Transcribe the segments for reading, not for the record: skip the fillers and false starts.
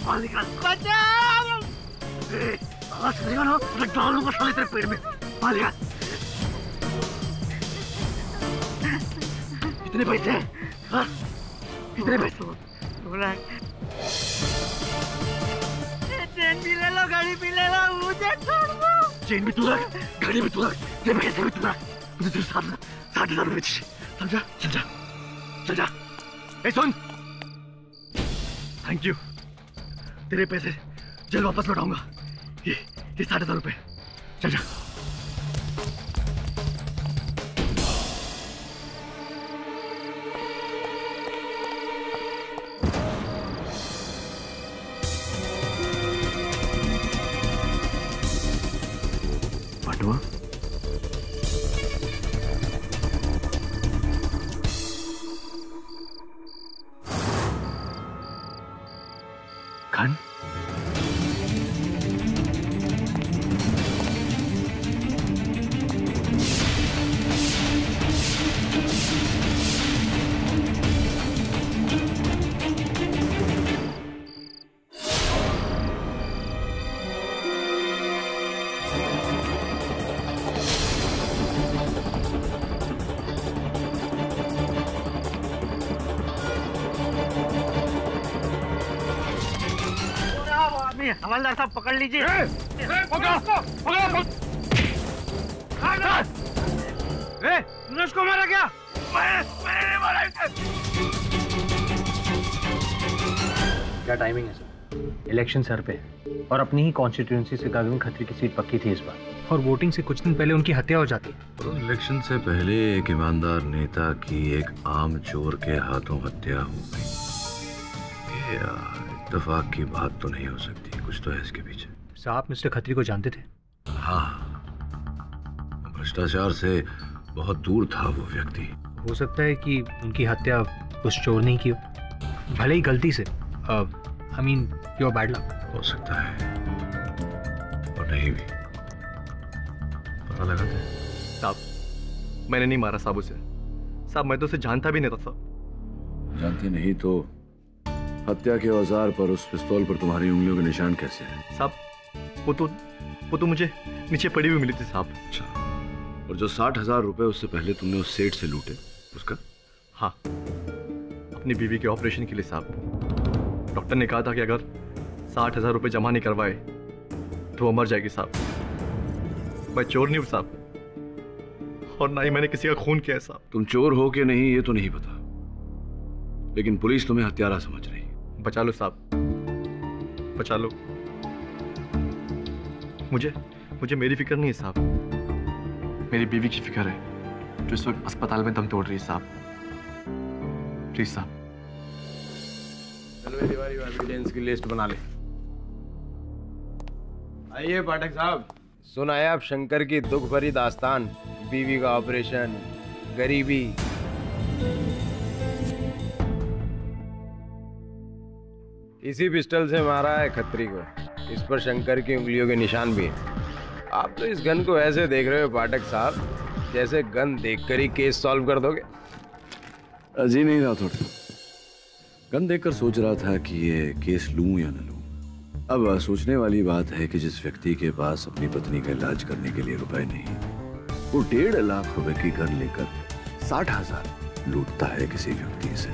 बाल निकाल। बचाओ! आवाज सुनेगा ना तो डाल दूंगा साले तेरे पेट में। बाल निकाल। कितने पैसे हैं? हाँ? कितने पैसे? 2 लाख। चेन भी ले लो, गाड़ी भी ले लो, मुझे छोड़ दो। चेन भी तू रख, गाड़ी भी तू रख, तेरे पैसे भी तू रख। मुझे तेरे 60,000 रुपए चाहिए। समझा? चल जा, चल जा। ए सुन, थैंक यू। तेरे पैसे जल्द वापस लौटाऊंगा। ये 60,000 रुपए। चल जा। पांडवा, खान, हवलदार साहब पकड़ लीजिए। तूने उसको मारा क्या? मैंने नहीं मारा इसे। क्या टाइमिंग है सर? इलेक्शन सर पे और अपनी ही कॉन्स्टिट्यूएंसी से गगन खत्री की सीट पक्की थी इस बार, और वोटिंग से कुछ दिन पहले उनकी हत्या हो जाती। तो इलेक्शन से पहले एक ईमानदार नेता की एक आम चोर के हाथों हत्या हो गई। इत्तेफाक की बात तो नहीं हो सकती, कुछ तो है इसके पीछे। साहब मिस्टर खत्री को जानते थे? हाँ, भ्रष्टाचार से बहुत दूर था वो व्यक्ति। हो सकता है कि उनकी हत्या उस चोर ने की हो, भले ही गलती से। I mean your bad luck. हो सकता है और नहीं भी। पता लगाते साहब, मैंने नहीं मारा साहब उसे। साहब मैं तो उसे जानता भी नहीं था साहब। जानती नहीं तो हत्या के औजार पर, उस पिस्तौल पर तुम्हारी उंगलियों के निशान कैसे हैं? साहब वो तो मुझे नीचे पड़ी हुई मिली थी साहब। अच्छा, और जो 60,000 रुपए उससे पहले तुमने उस सेठ से लूटे, उसका? हाँ, अपनी बीवी के ऑपरेशन के लिए साहब। डॉक्टर ने कहा था कि अगर 60,000 रुपए जमा नहीं करवाए तो वो मर जाएगी साहब। मैं चोर नहीं हूँ साहब, और ना ही मैंने किसी का खून किया है साहब। तुम चोर हो कि नहीं ये तो नहीं पता, लेकिन पुलिस तुम्हें हत्यारा समझ रही। बचा लो साहब, बचा लो मुझे मेरी फिक्र नहीं है साहब, मेरी बीवी की फिक्र है जो इस वक्त अस्पताल में दम तोड़ रही है साहब। प्लीज साहब। चलो तिवारी एविडेंस की लिस्ट बना ले। आइए पाठक साहब, सुनाए आप शंकर की दुख भरी दास्तान, बीवी का ऑपरेशन, गरीबी। इसी पिस्टल से मारा है खत्री को, इस पर शंकर की उंगलियों के निशान भी हैं। आप तो इस गन को ऐसे देख रहे हो पाठक साहब जैसे गन देखकर ही केस सॉल्व कर दोगे। जी नहीं रहा, थोड़ा गन देखकर सोच रहा था कि ये केस लूं या न लूं। अब सोचने वाली बात है कि जिस व्यक्ति के पास अपनी पत्नी का इलाज करने के लिए रुपए नहीं, वो 1.5 लाख रुपए की गन लेकर 60,000 लूटता है किसी व्यक्ति से।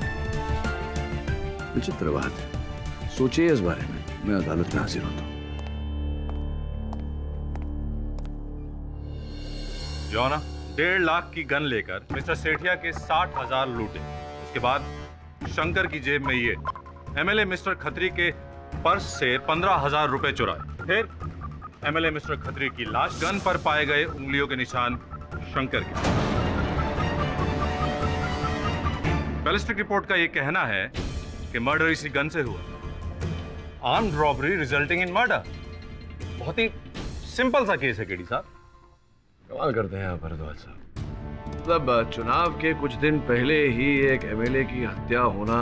विचित्र बात है, सोचिए इस बारे में। मैं अदालत में हाजिर होता हूँ। जो ना 1.5 लाख की गन लेकर मिस्टर सेठिया के 60,000 लूटे। उसके बाद शंकर की जेब में ये एमएलए मिस्टर खत्री के पर्स से 15,000 रुपए चुराए। फिर एमएलए मिस्टर खत्री की लाश, गन पर पाए गए उंगलियों के निशान शंकर के। बैलिस्टिक रिपोर्ट का ये कहना है कि मर्डर इसी गन से हुआ। Armed robbery resulting in murder. बहुत ही सिंपल सा केस है केडी साहब। कमाल करते हैं आप भरद्वाज साहब। मतलब चुनाव के कुछ दिन पहले ही एक एमएलए की हत्या होना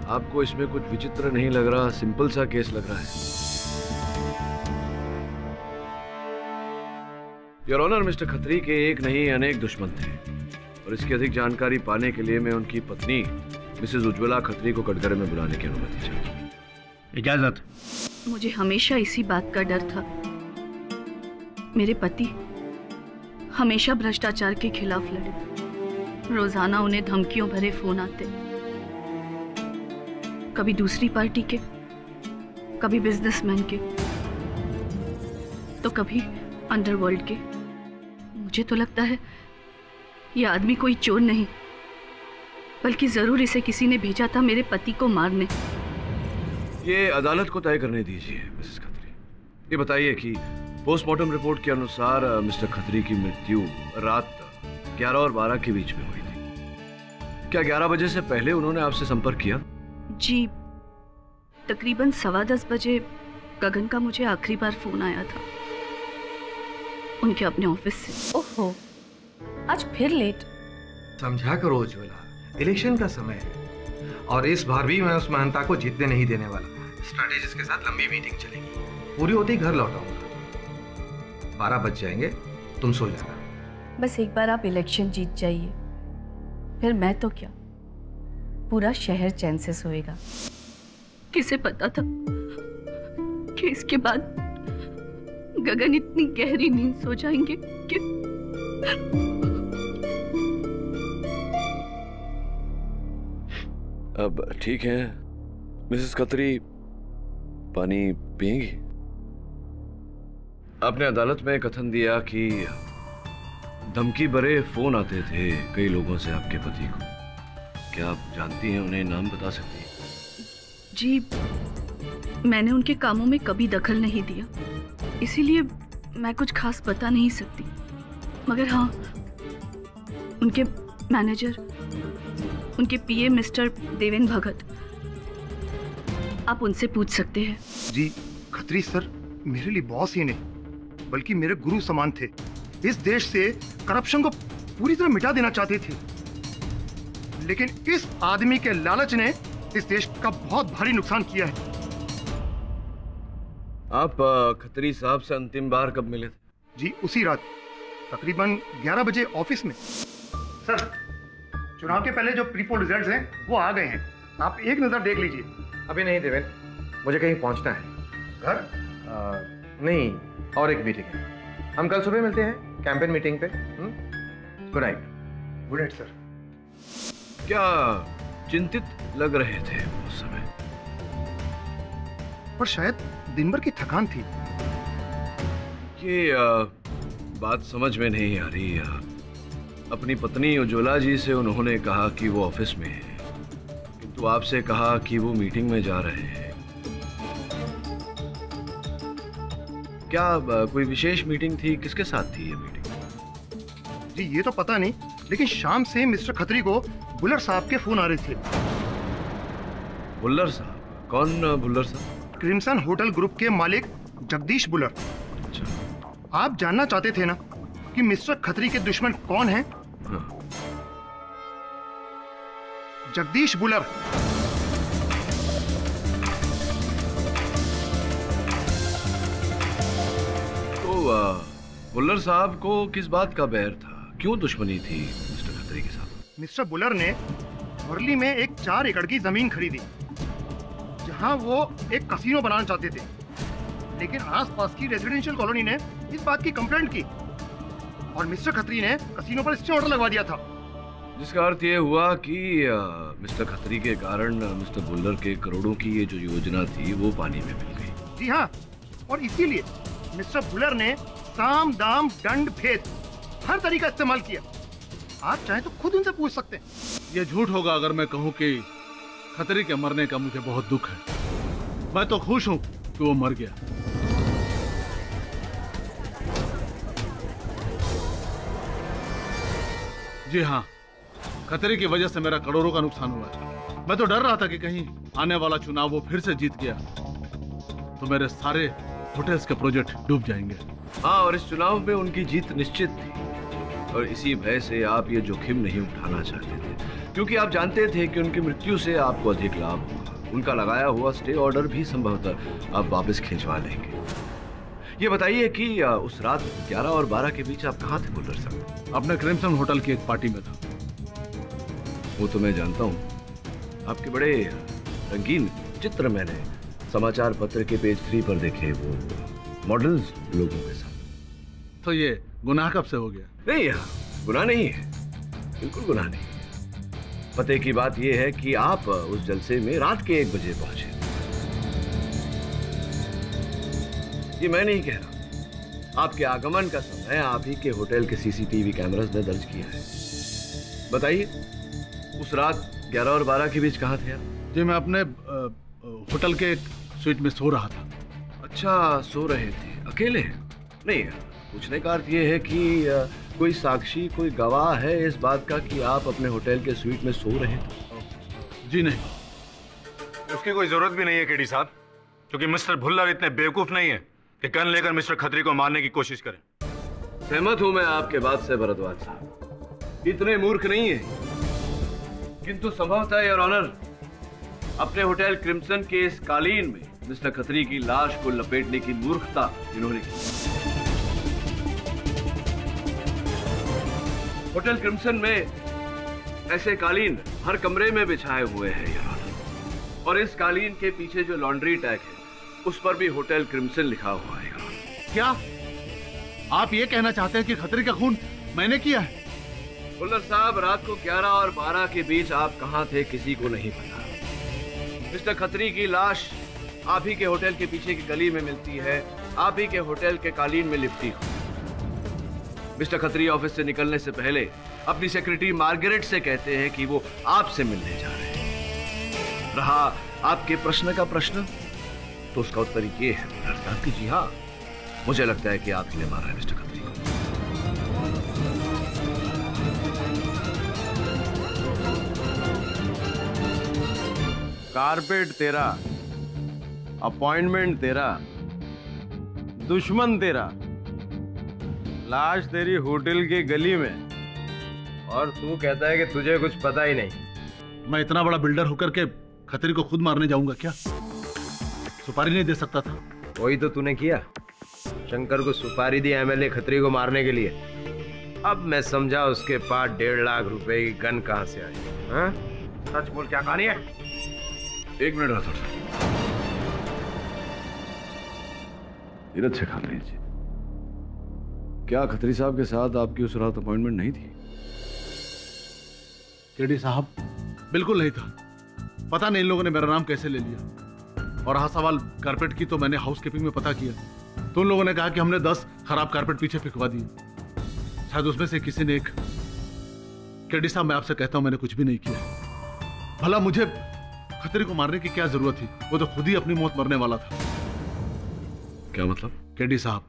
आपको इसमें कुछ विचित्र नहीं लग रहा? सिंपल सा केस लग रहा है। योर ऑनर, मिस्टर खत्री के एक नहीं अनेक दुश्मन थे, और इसकी अधिक जानकारी पाने के लिए मैं उनकी पत्नी मिसेज उज्ज्वला खत्री को कटघरे में बुलाने की अनुमति चाहता हूँ। इजाजत। मुझे हमेशा इसी बात का डर था। मेरे पति हमेशा भ्रष्टाचार के खिलाफ लड़े। रोजाना उन्हें धमकियों भरे फोन आते, कभी दूसरी पार्टी के, कभी बिजनेसमैन के, तो कभी अंडरवर्ल्ड के। मुझे तो लगता है यह आदमी कोई चोर नहीं, बल्कि जरूर इसे किसी ने भेजा था मेरे पति को मारने। ये अदालत को तय करने दीजिए मिसेस खत्री। ये बताइए कि पोस्टमार्टम रिपोर्ट के अनुसार मिस्टर खत्री की मृत्यु रात 11 और 12 के बीच में हुई थी। क्या 11 बजे से पहले उन्होंने आपसे संपर्क किया? जी, तकरीबन 10:15 बजे गगन का मुझे आखिरी बार फोन आया था उनके अपने ऑफिस से। ओहो, आज फिर लेट। समझा करो उज्ज्वला, इलेक्शन का समय है और इस बार भी मैं उस महंता को जीतने नहीं देने वाला। स्ट्रैटेजिस्ट के साथ लंबी मीटिंग चलेगी, पूरी होती घर लौटाऊंगा। 12 बज जाएंगे, तुम सो जाना। बस एक बार आप इलेक्शन जीत जाइए, फिर मैं तो क्या, पूरा शहर चैन से सोएगा। किसे पता था कि इसके बाद गगन इतनी गहरी नींद सो जाएंगे कि अब ठीक है मिसेस खत्री, पानी पिएंगी? आपने अदालत में कथन दिया कि धमकी भरे फोन आते थे कई लोगों से आपके पति को। क्या आप जानती हैं उन्हें? नाम बता सकती हैं? जी, मैंने उनके कामों में कभी दखल नहीं दिया, इसीलिए मैं कुछ खास बता नहीं सकती। मगर हाँ, उनके मैनेजर, उनके पीए मिस्टर देवेंद्र भगत, आप उनसे पूछ सकते हैं। जी, खत्री सर मेरे लिए बॉस ही नहीं बल्कि मेरे गुरु समान थे। इस देश से करप्शन को पूरी तरह मिटा देना चाहते थे, लेकिन इस आदमी के लालच ने इस देश का बहुत भारी नुकसान किया है। आप खत्री साहब से अंतिम बार कब मिले थे? जी, उसी रात तकरीबन 11 बजे ऑफिस में। सर, चुनाव के पहले जो प्री पोल रिजल्ट्स हैं वो आ गए हैं, आप एक नजर देख लीजिए। अभी नहीं देवेंद्र, मुझे कहीं पहुंचना है। घर? नहीं, और एक मीटिंग है। हम कल सुबह मिलते हैं कैंपेन मीटिंग पे। Good night. Good night sir. क्या चिंतित लग रहे थे उस समय? पर शायद दिन भर की थकान थी। ये बात समझ में नहीं आ रही। अपनी पत्नी उज्ज्वला जी से उन्होंने कहा कि वो ऑफिस में है, किंतु आपसे कहा कि वो मीटिंग में जा रहे हैं। क्या कोई विशेष मीटिंग थी? किसके साथ थी ये मीटिंग? जी, ये तो पता नहीं, लेकिन शाम से मिस्टर खत्री को बुल्लर साहब के फोन आ रहे थे। बुल्लर साहब? कौन बुल्लर साहब? क्रिम्सन होटल ग्रुप के मालिक जगदीश बुल्लर। अच्छा। आप जानना चाहते थे ना कि मिस्टर खत्री के दुश्मन कौन हैं? हाँ। जगदीश बुल्लर। बुल्लर साहब को किस बात का बैर था? क्यों दुश्मनी थी मिस्टर खत्री के साथ? मिस्टर बुल्लर ने वर्ली में एक 4 एकड़ की जमीन खरीदी, जहां वो एक कसीनो बनाना चाहते थे, लेकिन आसपास की रेजिडेंशियल कॉलोनी ने इस बात की कंप्लेंट की और मिस्टर खत्री ने कसीनो पर स्टे ऑर्डर लगवा दिया था। जिसका अर्थ ये हुआ कि मिस्टर खत्री के कारण मिस्टर बुल्लर के करोड़ों की ये जो योजना थी वो पानी में मिल गई। जी हाँ, और इसीलिए मिस्टर बुल्लर ने साम दाम दंड भेद हर तरीका इस्तेमाल किया। आप चाहे तो खुद उनसे पूछ सकते हैं। ये झूठ होगा अगर मैं कहूं कि खत्री के मरने का मुझे बहुत दुख है। मैं तो खुश हूं कि वो मर गया। जी हाँ, खतरे की वजह से मेरा करोड़ों का नुकसान हुआ है। मैं तो डर रहा था कि कहीं आने वाला चुनाव वो फिर से जीत गया तो मेरे सारे होटल्स के प्रोजेक्ट डूब जाएंगे। हाँ, और इस चुनाव में उनकी जीत निश्चित थी और इसी भय से आप ये जोखिम नहीं उठाना चाहते थे, क्योंकि आप जानते थे कि उनकी मृत्यु से आपको अधिक लाभ होगा। उनका लगाया हुआ स्टे ऑर्डर भी संभवतः आप वापस खिंचवा लेंगे। ये बताइए कि उस रात 11 और 12 के बीच आप कहाँ थे बुल्लर साहब? अपने क्रिम्सन होटल की एक पार्टी में था। वो तो मैं जानता हूँ, आपके बड़े रंगीन चित्र मैंने समाचार पत्र के पेज 3 पर देखे वो मॉडल्स लोगों के साथ। तो ये गुनाह कब से हो गया? नहीं, गुनाह नहीं है, बिल्कुल गुनाह नहीं। पते की बात यह है कि आप उस जलसे में रात के 1 बजे पहुंचे। ये मैं नहीं कह रहा, आपके आगमन का समय आप ही के होटल के सीसीटीवी कैमरास ने दर्ज किया है। बताइए, उस रात 11 और 12 के बीच कहाँ थे आप? जी मैं अपने होटल के स्वीट में सो रहा था। अच्छा, सो रहे थे अकेले? नहीं, पूछने का अर्थ ये है कि कोई साक्षी, कोई गवाह है इस बात का कि आप अपने होटल के स्वीट में सो रहे थे? जी नहीं। उसकी कोई जरूरत भी नहीं है केडी साहब, क्योंकि मिस्टर भुल्लर इतने बेवकूफ नहीं है कि गन लेकर मिस्टर खत्री को मारने की कोशिश करें। सहमत हूं मैं आपके बात से भरद्वाज साहब, इतने मूर्ख नहीं है, किंतु संभवतः योर ऑनर अपने होटल क्रिम्सन के इस कालीन में मिस्टर खत्री की लाश को लपेटने की मूर्खता इन्होंने की। होटल क्रिम्सन में ऐसे कालीन हर कमरे में बिछाए हुए हैं योर ऑनर, और इस कालीन के पीछे जो लॉन्ड्री टैग है उस पर भी होटल क्रिम्सन लिखा हुआ है। क्या आप ये कहना चाहते हैं कि खत्री का खून मैंने किया है? भुल्लर साहब, रात को 11 और 12 के बीच आप कहां थे किसी को नहीं पता। मिस्टर खत्री की लाश आप ही के होटल के पीछे की गली में मिलती है, आप ही के होटल के कालीन में लिपटी हुई। मिस्टर खत्री ऑफिस से निकलने से पहले अपनी सेक्रेटरी मार्गरेट से कहते हैं कि वो आपसे मिलने जा रहे हैं। रहा आपके प्रश्न का प्रश्न, तो उसका उत्तर ये है कि जी हाँ, मुझे लगता है कि आप ही ने मारा है मिस्टर खत्री को। कारपेट तेरा, अपॉइंटमेंट तेरा, दुश्मन तेरा, लाश तेरी होटल की गली में, और तू कहता है कि तुझे कुछ पता ही नहीं। मैं इतना बड़ा बिल्डर होकर के खत्री को खुद मारने जाऊंगा क्या? सुपारी नहीं दे सकता था? वही तो तूने किया, शंकर को सुपारी दी एमएलए खत्री को मारने के लिए। अब मैं समझा उसके पास 1.5 लाख रुपए की गन कहां से आई। हाँ? सच बोल, क्या कहानी है? 1 मिनट राठौर साहब, धीरज से काम लीजिए। क्या खत्री साहब के साथ आपकी उस रात अपॉइंटमेंट नहीं थी? केडी साहब, बिल्कुल नहीं था। पता नहीं इन लोगों ने मेरा नाम कैसे ले लिया। और रहा सवाल कारपेट की, तो मैंने हाउसकीपिंग में पता किया, तो उन लोगों ने कहा कि हमने 10 खराब कारपेट पीछे फेंकवा दिए। शायद उसमें से किसी ने एक। केडी साहब, मैं आपसे कहता हूं मैंने कुछ भी नहीं किया। भला मुझे खत्री को मारने की क्या जरूरत थी? वो तो खुद ही अपनी मौत मरने वाला था। क्या मतलब? केडी साहब,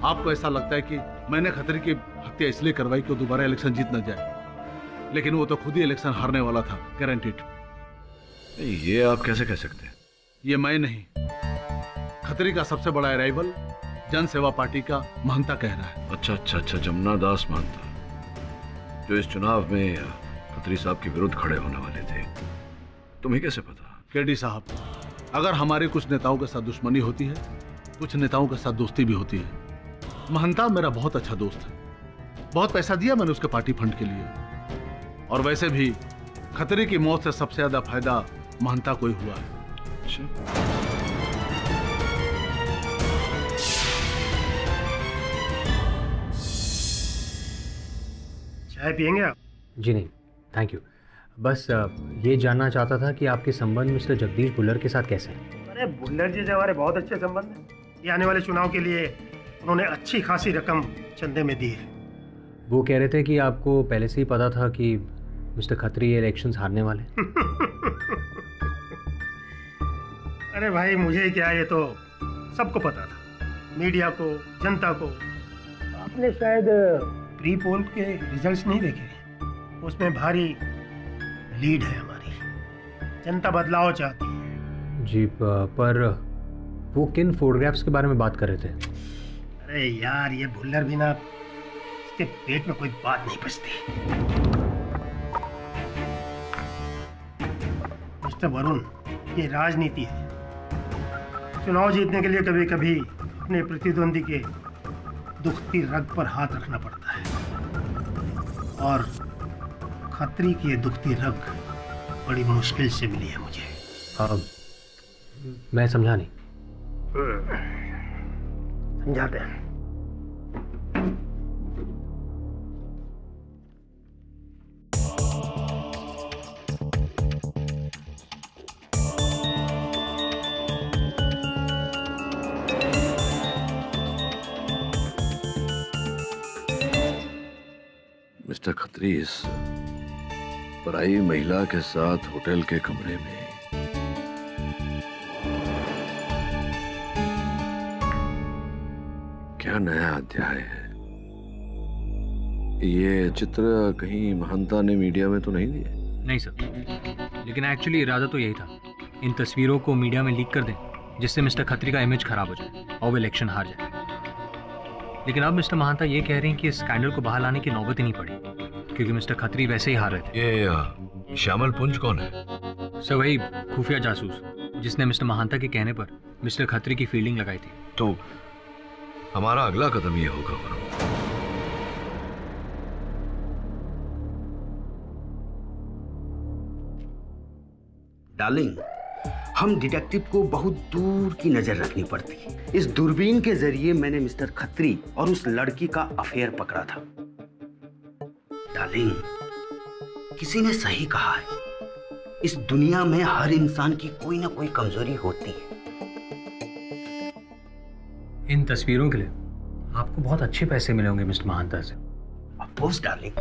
आपको ऐसा लगता है कि मैंने खत्री की हत्या इसलिए करवाई कि वो दोबारा इलेक्शन जीत न जाए, लेकिन वो तो खुद ही इलेक्शन हारने वाला था, गारंटीड। ये आप कैसे कह सकते हैं? ये मैं नहीं, खत्री का सबसे बड़ा अराइवल जन सेवा पार्टी का महंता कह रहा है। अच्छा, जमुना दास महंता, जो इस चुनाव में खत्री साहब के विरुद्ध खड़े होने वाले थे। तुम्हें कैसे पता? केडी साहब, अगर हमारी कुछ नेताओं के साथ दुश्मनी होती है, कुछ नेताओं के साथ दोस्ती भी होती है। महंता मेरा बहुत अच्छा दोस्त है, बहुत पैसा दिया मैंने उसके पार्टी फंड के लिए। और वैसे भी खत्री की मौत से सबसे ज्यादा फायदा महंता को ही हुआ है। चाय पियेंगे आप? जी नहीं, थैंक यू। बस ये जानना चाहता था कि आपके संबंध मिस्टर जगदीश भुल्लर के साथ कैसे हैं? अरे भुल्लर जी से हमारे बहुत अच्छे संबंध हैं। ये आने वाले चुनाव के लिए उन्होंने अच्छी खासी रकम चंदे में दी है। वो कह रहे थे कि आपको पहले से ही पता था कि मिस्टर खत्री ये इलेक्शंस हारने वाले। अरे भाई, मुझे क्या, ये तो सबको पता था, मीडिया को, जनता को। आपने शायद प्री पोल के रिजल्ट्स नहीं देखे, उसमें भारी लीड है हमारी। जनता बदलाव चाहती है। जी, पर वो किन फोटोग्राफ्स के बारे में बात कर रहे थे? अरे यार, ये भुल्लर भी ना, इसके पेट में कोई बात नहीं बचती। मिस्टर वरुण, ये राजनीति है। चुनाव जीतने के लिए कभी कभी अपने प्रतिद्वंदी के दुखती रग पर हाथ रखना पड़ता है, और खत्री की ये दुखती रग बड़ी मुश्किल से मिली है मुझे। मैं समझा नहीं। समझाते हैं। मिस्टर खत्री इस पराई महिला के साथ होटल के कमरे में क्या नया अध्याय है? ये चित्र कहीं महंता ने मीडिया में तो नहीं दिए? नहीं सर, लेकिन एक्चुअली इरादा तो यही था, इन तस्वीरों को मीडिया में लीक कर दें जिससे मिस्टर खत्री का इमेज खराब हो जाए और वो इलेक्शन हार जाए। लेकिन अब मिस्टर महंता ये कह रहे हैं कि इस स्कैंडल को बाहर लाने की नौबत ही नहीं पड़ी क्योंकि मिस्टर खत्री वैसे ही हार रहे थे। ये श्यामल पुंज कौन है? सर वही खुफिया जासूस जिसने मिस्टर महंता के कहने पर मिस्टर खत्री की फील्डिंग लगाई थी। तो हमारा अगला कदम ये होगा वरुण। डार्लिंग, हम डिटेक्टिव को बहुत दूर की नजर रखनी पड़ती है। इस दूरबीन के जरिए मैंने मिस्टर खत्री और उस लड़की का अफेयर पकड़ा था। डार्लिंग, किसी ने सही कहा है, इस दुनिया में हर इंसान की कोई ना कोई कमजोरी होती है। इन तस्वीरों के लिए आपको बहुत अच्छे पैसे मिले होंगे मिस्टर महंता से। ऑफ कोर्स डार्लिंग,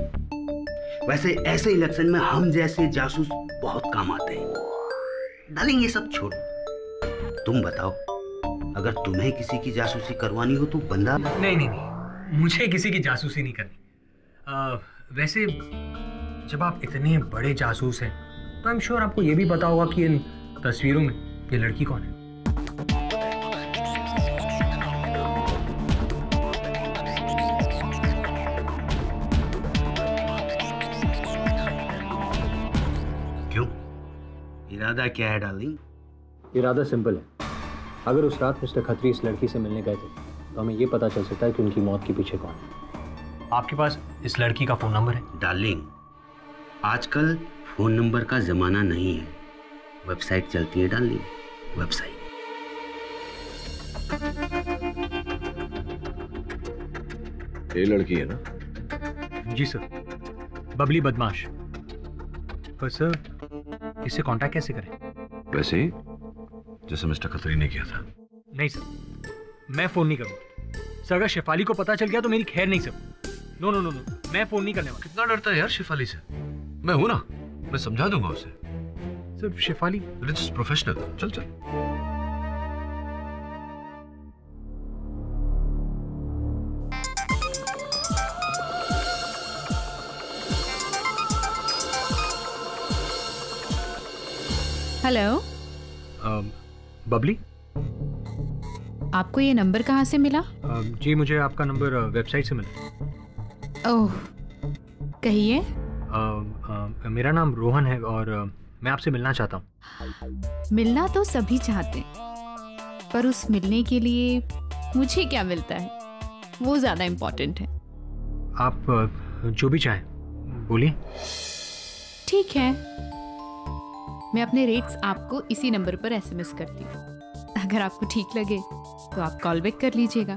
वैसे ऐसे इलेक्शन में हम जैसे जासूस बहुत काम आते हैं। डार्लिंग ये सब छोड़ो, तुम बताओ, अगर तुम्हें किसी की जासूसी करवानी हो तो बंदा। नहीं, मुझे किसी की जासूसी नहीं करनी। वैसे जब आप इतने बड़े जासूस हैं तो आई एम श्योर आपको ये भी पता होगा कि इन तस्वीरों में ये लड़की कौन है। क्यों? इरादा क्या है डार्लिंग? इरादा सिंपल है। अगर उस रात मिस्टर खत्री इस लड़की से मिलने गए थे तो हमें ये पता चल सकता है कि उनकी मौत के पीछे कौन है। आपके पास इस लड़की का फोन नंबर है? डार्लिंग, आजकल फोन नंबर का जमाना नहीं है, वेबसाइट चलती है डार्लिंग, वेबसाइट। ये लड़की है ना? जी सर, बबली बदमाश। पर सर इससे कांटेक्ट कैसे करें? वैसे ही जैसे मिस्टर खत्री ने किया था। नहीं सर, मैं फोन नहीं करूंगा। सर अगर शेफाली को पता चल गया तो मेरी खैर नहीं सर। नो, मैं फोन नहीं करने वाला। कितना डरता है यार शेफाली से? मैं हूं ना, मैं समझा दूंगा उसे। Sir Shefali it's professional. चल। हेलो। बबली, आपको ये नंबर कहाँ से मिला? जी मुझे आपका नंबर वेबसाइट से मिला। ओह, कहिए। मेरा नाम रोहन है और मैं आपसे मिलना चाहता हूँ। मिलना तो सभी चाहते हैं, पर उस मिलने के लिए मुझे क्या मिलता है वो ज़्यादा इम्पोर्टेंट है। आप जो भी चाहें बोलिए। ठीक है, मैं अपने रेट्स आपको इसी नंबर पर एसएमएस करती हूँ। अगर आपको ठीक लगे तो आप कॉल बैक कर लीजिएगा,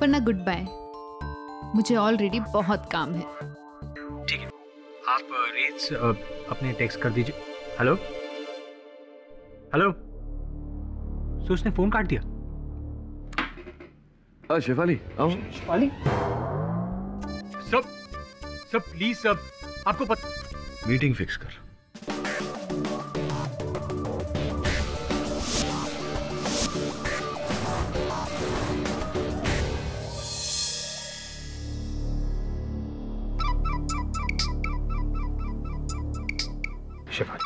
वरना गुड बाय, मुझे ऑलरेडी बहुत काम है। ठीक है, आप रेट्स अपने टेक्स्ट कर दीजिए। हेलो, सो उसने फोन काट दिया। शेफाली आओ। शेफाली सब प्लीज सब, आपको पता। मीटिंग फिक्स कर। शेफाली।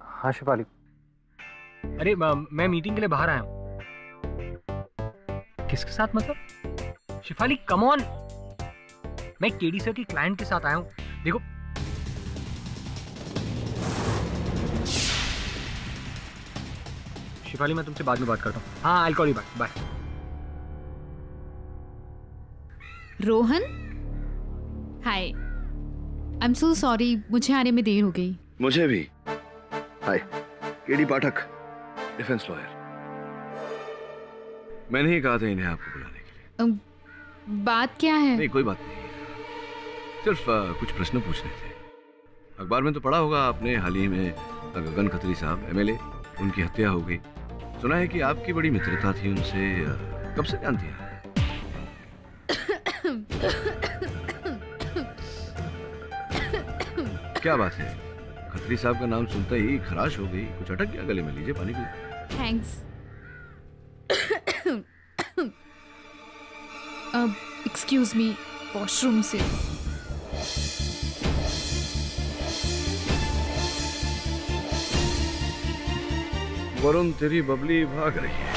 हाँ शेफाली, अरे मैं मीटिंग के लिए बाहर आया हूँ। किसके साथ मतलब? शेफाली कम ऑन, मैं केडी सर की क्लाइंट के साथ आया हूँ। देखो शेफाली, मैं तुमसे बाद में बात करता हूँ। हाँ, I call you back, bye. Rohan, hi, I am so sorry, मुझे आने में देर हो गई। मुझे भी। Hi, KD Pathak, defence lawyer. मैंने ही कहा था इन्हें आपको बुलाने के लिए। बात क्या है? नहीं, कोई बात नहीं, सिर्फ कुछ प्रश्न पूछने थे। अखबार में तो पढ़ा होगा आपने, हाल ही में गगन खत्री साहब MLA, उनकी हत्या हो गई। सुना है कि आपकी बड़ी मित्रता थी उनसे, कब से जानती हैं? क्या बात है, खत्री साहब का नाम सुनते ही खराश हो गई, कुछ अटक गया गले में? लीजिए पानी P. Thanks. Excuse me, washroom से। वरुण, तेरी बबली भाग रही है।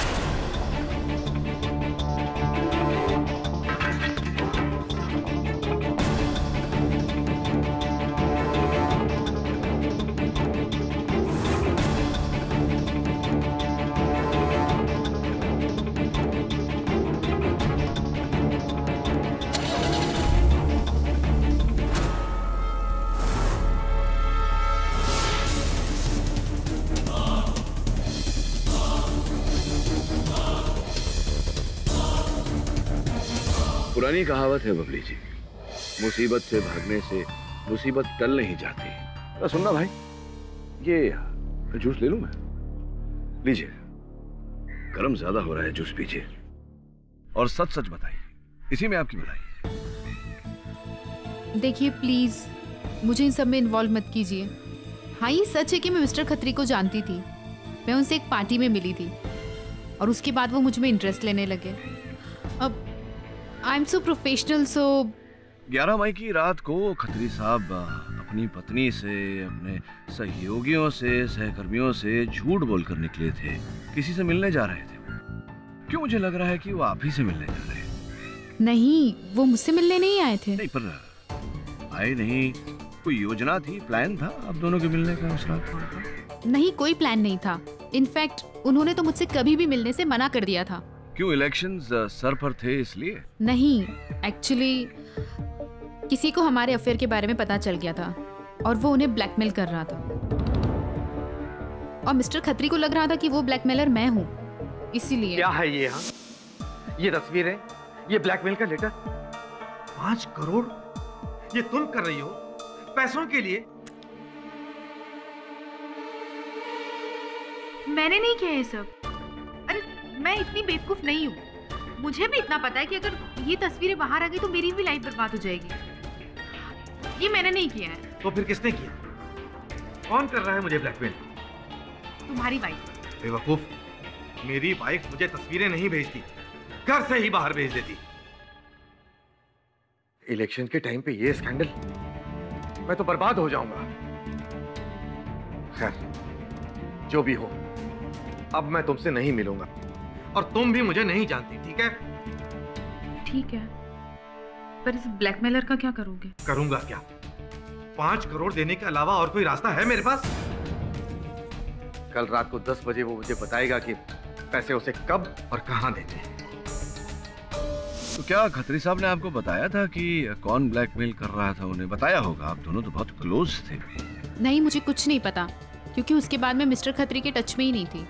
पुरानी कहावत है बबली जी, मुसीबत से भागने से मुसीबत टल नहीं जाती। सुनना भाई, ये जूस ले लूं मैं? लीजिए, गर्म ज्यादा हो रहा है, जूस पीजिए और सच सच बताइए, इसी में आपकी भलाई। देखिए प्लीज, मुझे इन सब में इन्वॉल्व मत कीजिए। हाँ, ये सच है कि मैं मिस्टर खत्री को जानती थी। मैं उनसे एक पार्टी में मिली थी और उसके बाद वो मुझ में इंटरेस्ट लेने लगे। अब आई एम सो प्रोफेशनल, सो 11 मई की रात को खत्री साहब अपनी पत्नी से, अपने सहयोगियों से, सहकर्मियों से झूठ बोलकर निकले थे, किसी से मिलने जा रहे थे। क्यों मुझे लग रहा है कि वो आप ही से मिलने जा रहे हैं। नहीं, वो मुझसे मिलने नहीं आए थे। नहीं, पर आए नहीं, कोई योजना थी, प्लान था आप दोनों के मिलने का उस रात? नहीं, कोई प्लान नहीं था। इनफैक्ट उन्होंने तो मुझसे कभी भी मिलने से मना कर दिया था। क्यों, इलेक्शंस सर पर थे इसलिए? नहीं, एक्चुअली किसी को हमारे अफेयर के बारे में पता चल गया था और वो उन्हें ब्लैकमेल कर रहा था। और मिस्टर खत्री को लग रहा था कि वो ब्लैकमेलर मैं हूँ, इसीलिए। क्या है ये? हाँ, ये तस्वीरें, ये ब्लैकमेल का लेटर, 5 करोड़ ये तुम कर रही हो पैसों के लिए? मैंने नहीं किया ये सब। अरे मैं इतनी बेवकूफ नहीं हूँ, मुझे भी इतना पता है कि अगर ये तस्वीरें बाहर आ गई तो मेरी भी लाइफ बर्बाद हो जाएगी। ये मैंने नहीं किया है। तो फिर किसने किया? कौन कर रहा है मुझे ब्लैकमेल? तुम्हारी वाइफ। बेवकूफ, मेरी वाइफ मुझे तस्वीरें नहीं भेजती, घर से ही बाहर भेज देती। इलेक्शन के टाइम पे ये स्कैंडल, मैं तो बर्बाद हो जाऊंगा। खैर, जो भी हो, अब मैं तुमसे नहीं मिलूंगा और तुम भी मुझे नहीं जानती, ठीक है? ठीक है, पर इस ब्लैकमेलर का क्या करोगे? करूंगा क्या? 5 करोड़ देने के अलावा और कोई रास्ता है मेरे पास? कल रात को 10 बजे वो मुझे बताएगा कि पैसे उसे कब और कहां देने हैं। तो क्या खत्री साहब ने आपको बताया था कि कौन ब्लैकमेल कर रहा था? उन्हें बताया होगा, आप दोनों तो बहुत क्लोज थे। नहीं, मुझे कुछ नहीं पता, क्योंकि उसके बाद मैं मिस्टर खत्री के टच में ही नहीं थी।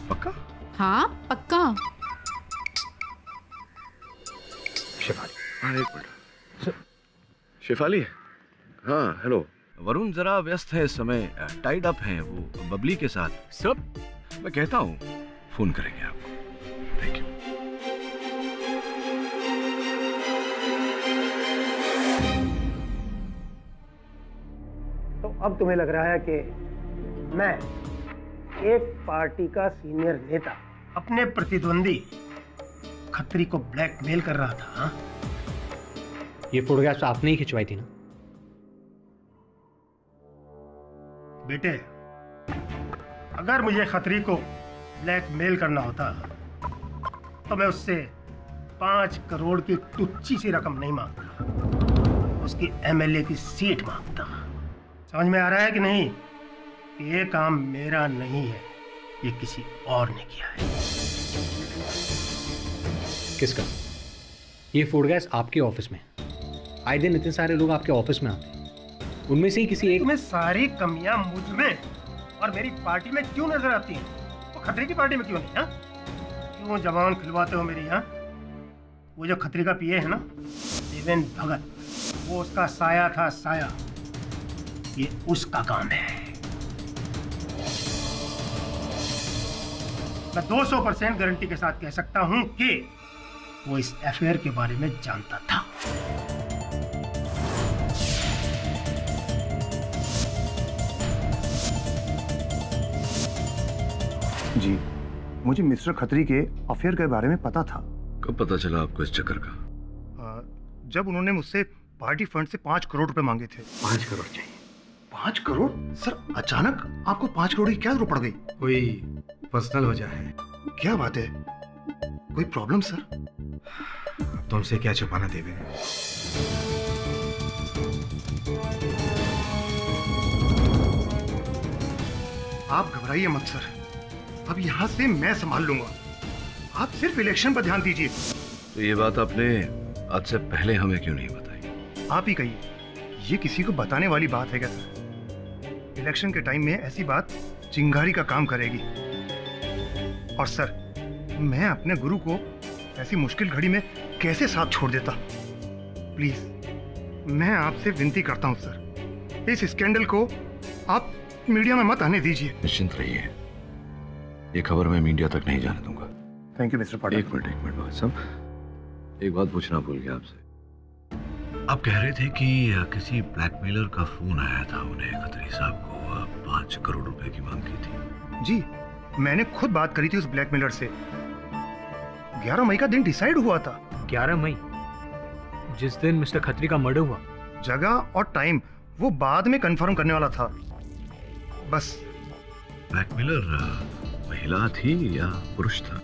पक्का? हाँ, पक्का। शेफाली, हाँ एक मिनट। शेफाली, हाँ हेलो। वरुण जरा व्यस्त है इस समय, टाइड अप हैं वो बबली के साथ। सब मैं कहता हूँ फोन करेंगे आपको। Thank you. तो अब तुम्हें लग रहा है कि मैं, एक पार्टी का सीनियर नेता, अपने प्रतिद्वंदी खत्री को ब्लैकमेल कर रहा था? हाँ? ये फोटोग्राफ्स आपने ही खिंचवाई थी ना? बेटे, अगर मुझे खत्री को ब्लैकमेल करना होता तो मैं उससे 5 करोड़ की तुच्छी सी रकम नहीं मांगता, उसकी MLA की सीट मांगता। समझ में आ रहा है कि नहीं? ये काम मेरा नहीं है, ये किसी और ने किया है। किसका? ये फोटोग्राफ्स आपके ऑफिस में, आए दिन इतने सारे लोग आपके ऑफिस में आते हैं, उनमें से ही किसी एक में सारी कमियां मुझ में, और मेरी पार्टी में क्यों नजर आती है? वो खतरे की पार्टी में क्यों नहीं? हाँ, क्यों जबान खिलवाते हो मेरी? यहाँ वो जो खतरे का पीए है ना, देवेंद्र भगत, वो उसका साया था, साया। ये उसका काम है। मैं 200% गारंटी के साथ कह सकता हूं कि वो इस अफेयर के बारे में जानता था। जी, मुझे मिस्टर खत्री के अफेयर के बारे में पता था। कब पता चला आपको इस चक्कर का? जब उन्होंने मुझसे पार्टी फंड से 5 करोड़ रुपए मांगे थे। 5 करोड़ चाहिए? 5 करोड़? सर, अचानक आपको 5 करोड़ की क्या जरूरत पड़ गई? कोई पर्सनल वजह है? क्या बात है? कोई प्रॉब्लम सर? तुमसे क्या छुपाना देवेंद्र? आप घबराइए मत सर, अब यहाँ से मैं संभाल लूंगा। आप सिर्फ इलेक्शन पर ध्यान दीजिए। तो ये बात आपने आज से पहले हमें क्यों नहीं बताई? आप ही कहिए, ये किसी को बताने वाली बात है क्या सर? इलेक्शन के टाइम में ऐसी बात चिंगारी का काम करेगी। और सर, मैं अपने गुरु को ऐसी मुश्किल घड़ी में कैसे साथ छोड़ देता? प्लीज, मैं आपसे विनती करता हूं सर, इस स्कैंडल को आप मीडिया में मत आने दीजिए। निश्चिंत रहिए, ये खबर मैं मीडिया तक नहीं जाने दूंगा। थैंक यू मिस्टर पाठक। एक मिनट भगत साहब, एक बात पूछना भूल गया आपसे। आप कह रहे थे कि किसी ब्लैकमेलर का फोन आया था उन्हें, खत्री साहब को 5 करोड़ रुपए की मांग की थी। जी, मैंने खुद बात करी थी उस ब्लैकमेलर से। 11 मई का दिन डिसाइड हुआ था। 11 मई, जिस दिन मिस्टर खत्री का मर्डर हुआ? जगह और टाइम वो बाद में कंफर्म करने वाला था। बस। ब्लैकमेलर महिला थी या पुरुष था?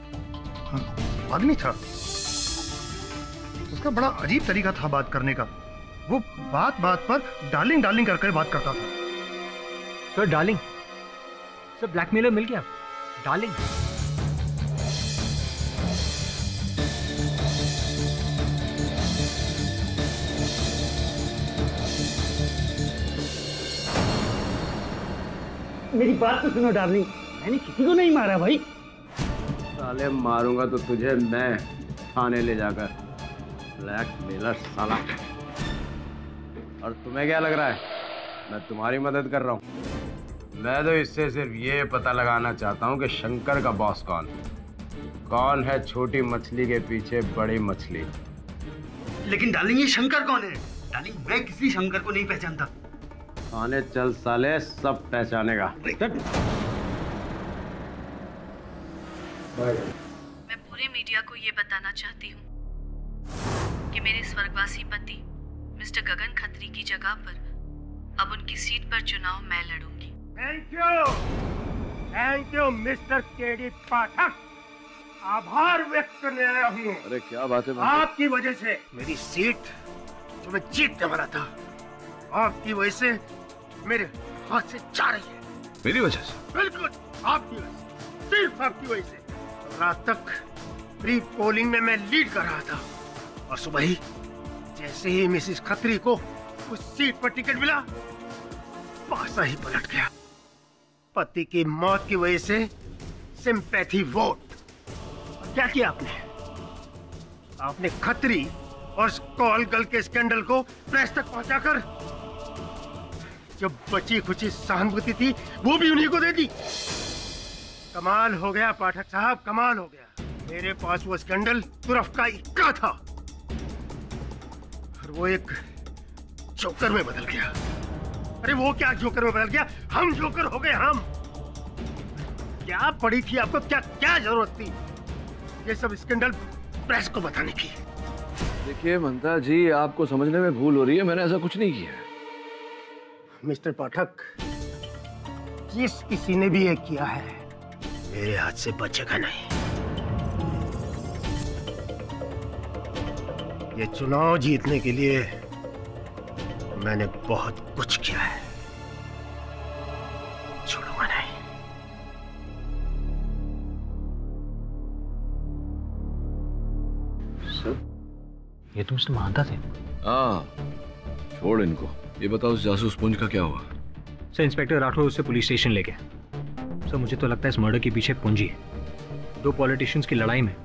आदमी था। उसका बड़ा अजीब तरीका था बात करने का। वो बात बात पर डार्लिंग डार्लिंग करके बात करता था। Sir, darling? सर, ब्लैकमेलर मिल गया? डार्लिंग? मेरी बात तो सुनो डार्लिंग, मैंने किसी को नहीं मारा भाई। साले मारूंगा तो तुझे मैं थाने ले जाकर। ब्लैकमेलर साला। और तुम्हें क्या लग रहा है मैं तुम्हारी मदद कर रहा हूँ? मैं तो इससे सिर्फ ये पता लगाना चाहता हूँ कि शंकर का बॉस कौन है छोटी मछली के पीछे बड़ी मछली। लेकिन डार्लिंग, ये शंकर कौन है? डार्लिंग, मैं किसी शंकर को नहीं पहचानता। थाने चल साले, सब पहचानेगा। मैं पूरे मीडिया को ये बताना चाहती हूँ कि मेरे स्वर्गवासी पति मिस्टर गगन खत्री की जगह पर अब उनकी सीट पर चुनाव मैं लड़ूंगी। थैंक यू मिस्टर केडी पाठक। आभार व्यक्त करने आया हूँ। अरे क्या बात है? आपकी वजह से मेरी सीट जो मैं जीतने वाला था, आपकी वजह से मेरे हाथ से जा रही है। मेरी वजह से? बिल्कुल आपकी वजह से, सिर्फ आपकी वजह से। रात तक प्री पोलिंग में मैं लीड कर रहा था और सुबह ही जैसे ही मिसेस खत्री को उस सीट पर टिकट मिला, पासा ही पलट गया। पति की मौत की वजह से सिंपैथी वोट। क्या किया आपने खत्री और कॉल गर्ल के स्कैंडल को प्रेस तक पहुंचाकर जो बची खुची सहानुभूति थी वो भी उन्हीं को दे दी। कमाल हो गया पाठक साहब, कमाल हो गया। मेरे पास वो स्कैंडल तुरफ का इक्का था और वो एक जोकर में बदल गया। अरे वो क्या जोकर में बदल गया, हम जोकर हो गए हम। क्या पड़ी थी आपको, क्या जरूरत थी ये सब स्कैंडल प्रेस को बताने की? देखिए मंता जी, आपको समझने में भूल हो रही है, मैंने ऐसा कुछ नहीं किया। मिस्टर पाठक, जिस किसी ने भी ये किया है मेरे हाथ से बचेगा नहीं। ये चुनाव जीतने के लिए मैंने बहुत कुछ किया है, छोड़ूंगा नहीं। सर, ये तो मिस्टर महांता थे। हाँ, छोड़ इनको। ये बताओ उस जासूस पुंज का क्या हुआ? सर, इंस्पेक्टर राठौर उससे पुलिस स्टेशन ले गए। सर मुझे तो लगता है इस मर्डर के पीछे पूंजी है। दो पॉलिटिशियंस की लड़ाई में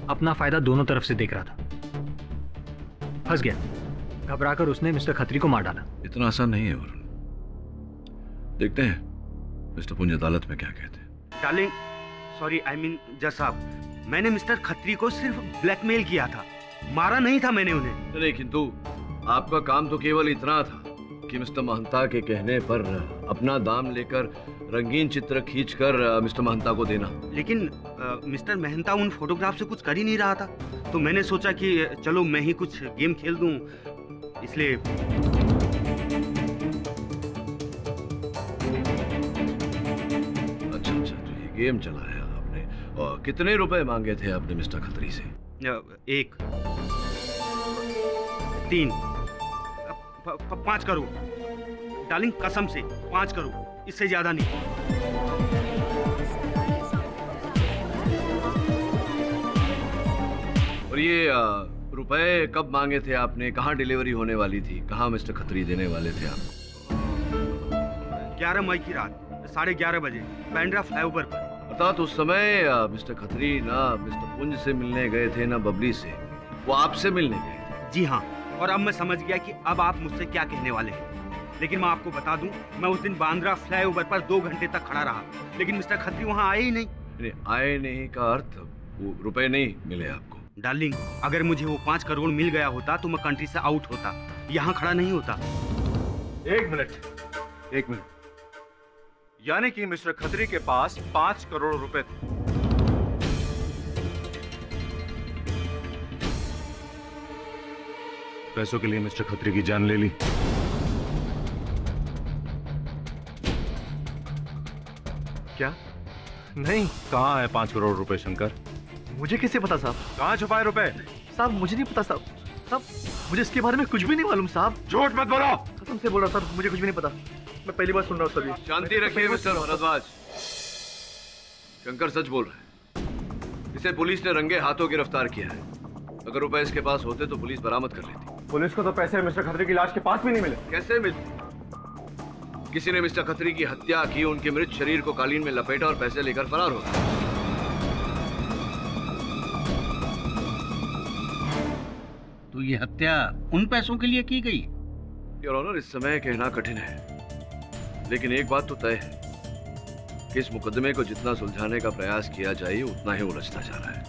अपना फायदा दोनों तरफ से देख रहा था, फंस गया। घबराकर उसने मिस्टर खत्री को मार डाला। इतना आसान नहीं है वरुण। देखते हैं मिस्टर पुंज अदालत में क्या कहते हैं। डार्लिंग, सॉरी आई मीन जज साहब, मैंने मिस्टर खत्री को सिर्फ ब्लैकमेल किया था, मारा नहीं था मैंने उन्हें। नहीं, किंतु आपका काम तो केवल इतना था कि मिस्टर महंता के कहने पर अपना दाम लेकर रंगीन चित्र खींचकर मिस्टर महंता को देना। लेकिन मिस्टर महंता उन फोटोग्राफ से कुछ कर ही नहीं रहा था, तो मैंने सोचा कि चलो मैं ही कुछ गेम खेल दूं, इसलिए। अच्छा, तो ये गेम चलाया आपने। और कितने रुपए मांगे थे आपने मिस्टर खत्री से? 1 3 5 करोड़। डार्लिंग कसम से 5 करोड़, इससे ज्यादा नहीं। और ये रुपए कब मांगे थे आपने? कहाँ डिलीवरी होने वाली थी? कहाँ मिस्टर खत्री देने वाले थे आपको? 11 मई की रात 11:30 बजे बांद्रा फ्लाईओवर पर। अर्थात उस समय मिस्टर खत्री ना मिस्टर पुंज से मिलने गए थे ना बबली से, वो आपसे मिलने गए थे। जी हाँ, और अब मैं समझ गया कि अब आप मुझसे क्या कहने वाले हैं। लेकिन मैं आपको बता दूं, मैं उस दिन बांद्रा फ्लाईओवर पर 2 घंटे तक खड़ा रहा, लेकिन मिस्टर खत्री वहां आए ही नहीं। आए नहीं का अर्थ वो रुपए नहीं मिले आपको? डार्लिंग, अगर मुझे वो 5 करोड़ मिल गया होता तो मैं कंट्री से आउट होता, यहाँ खड़ा नहीं होता। 1 मिनट। यानी कि मिस्टर खत्री के पास 5 करोड़ रुपए थे। पैसों के लिए मिस्टर खत्री की जान ले ली। क्या? नहीं। कहाँ है 5 करोड़ रुपए शंकर? मुझे कैसे पता साहब? कहाँ छुपाए रुपए? साहब मुझे नहीं पता साहब। साहब मुझे इसके बारे में कुछ भी नहीं मालूम साहब। झूठ मत बोलो। कसम से बोल रहा सर, मुझे कुछ भी नहीं पता। मैं पहली बार सुन रहा हूँ सर। शांति रखिए मिस्टर भारद्वाज। शंकर सच बोल रहा है। इसे पुलिस ने रंगे हाथों गिरफ्तार किया है। अगर रुपए इसके पास होते तो पुलिस बरामद कर लेती। पुलिस को तो पैसे मिस्टर खत्री की लाश के पास भी नहीं मिले। कैसे मिलते? किसी ने मिस्टर खत्री की हत्या की, उनके मृत शरीर को कालीन में लपेटा और पैसे लेकर फरार हो गया। तो ये हत्या उन पैसों के लिए की गई? योर ऑनर, इस समय कहना कठिन है, लेकिन एक बात तो तय है कि इस मुकदमे को जितना सुलझाने का प्रयास किया जाए उतना ही उलझता जा रहा है।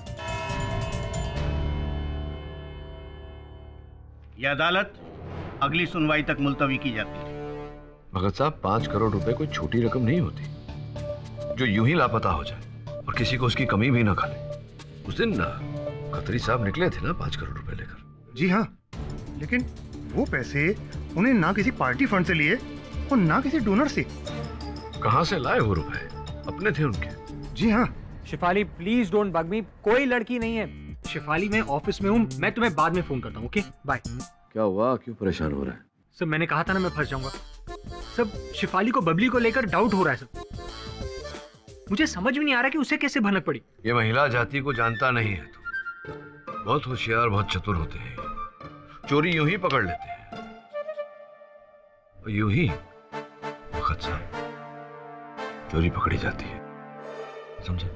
यह अदालत अगली सुनवाई तक मुलतवी की जाती है। भगत साहब, 5 करोड़ रुपए कोई छोटी रकम नहीं होती जो यूं ही लापता हो जाए और किसी को उसकी कमी भी ना खा ले। उस दिन खत्री साहब निकले थे ना 5 करोड़ रुपए लेकर। जी हाँ, लेकिन वो पैसे उन्हें ना किसी पार्टी फंड से लिए और ना किसी डोनर से। कहाँ से लाए वो रुपए? अपने थे उनके। जी हाँ। शिफाली प्लीज डोंट बग मी, कोई लड़की नहीं है। शिफाली मैं ऑफिस में हूँ, मैं तुम्हें बाद में फोन करता हूँ। Okay bye. क्या हुआ? क्यों परेशान हो रहा है? सर मैंने कहा था ना मैं फंस जाऊंगा। सब शिफाली को बबली को लेकर डाउट हो रहा है सब। मुझे समझ में नहीं आ रहा कि उसे कैसे भनक पड़ी। ये महिला जाति को जानता नहीं है तो बहुत होशियार, बहुत चतुर होते हैं। चोरी यूं ही पकड़ लेते हैं और यूं ही वक्त साहब चोरी पकड़ी जाती है, समझे?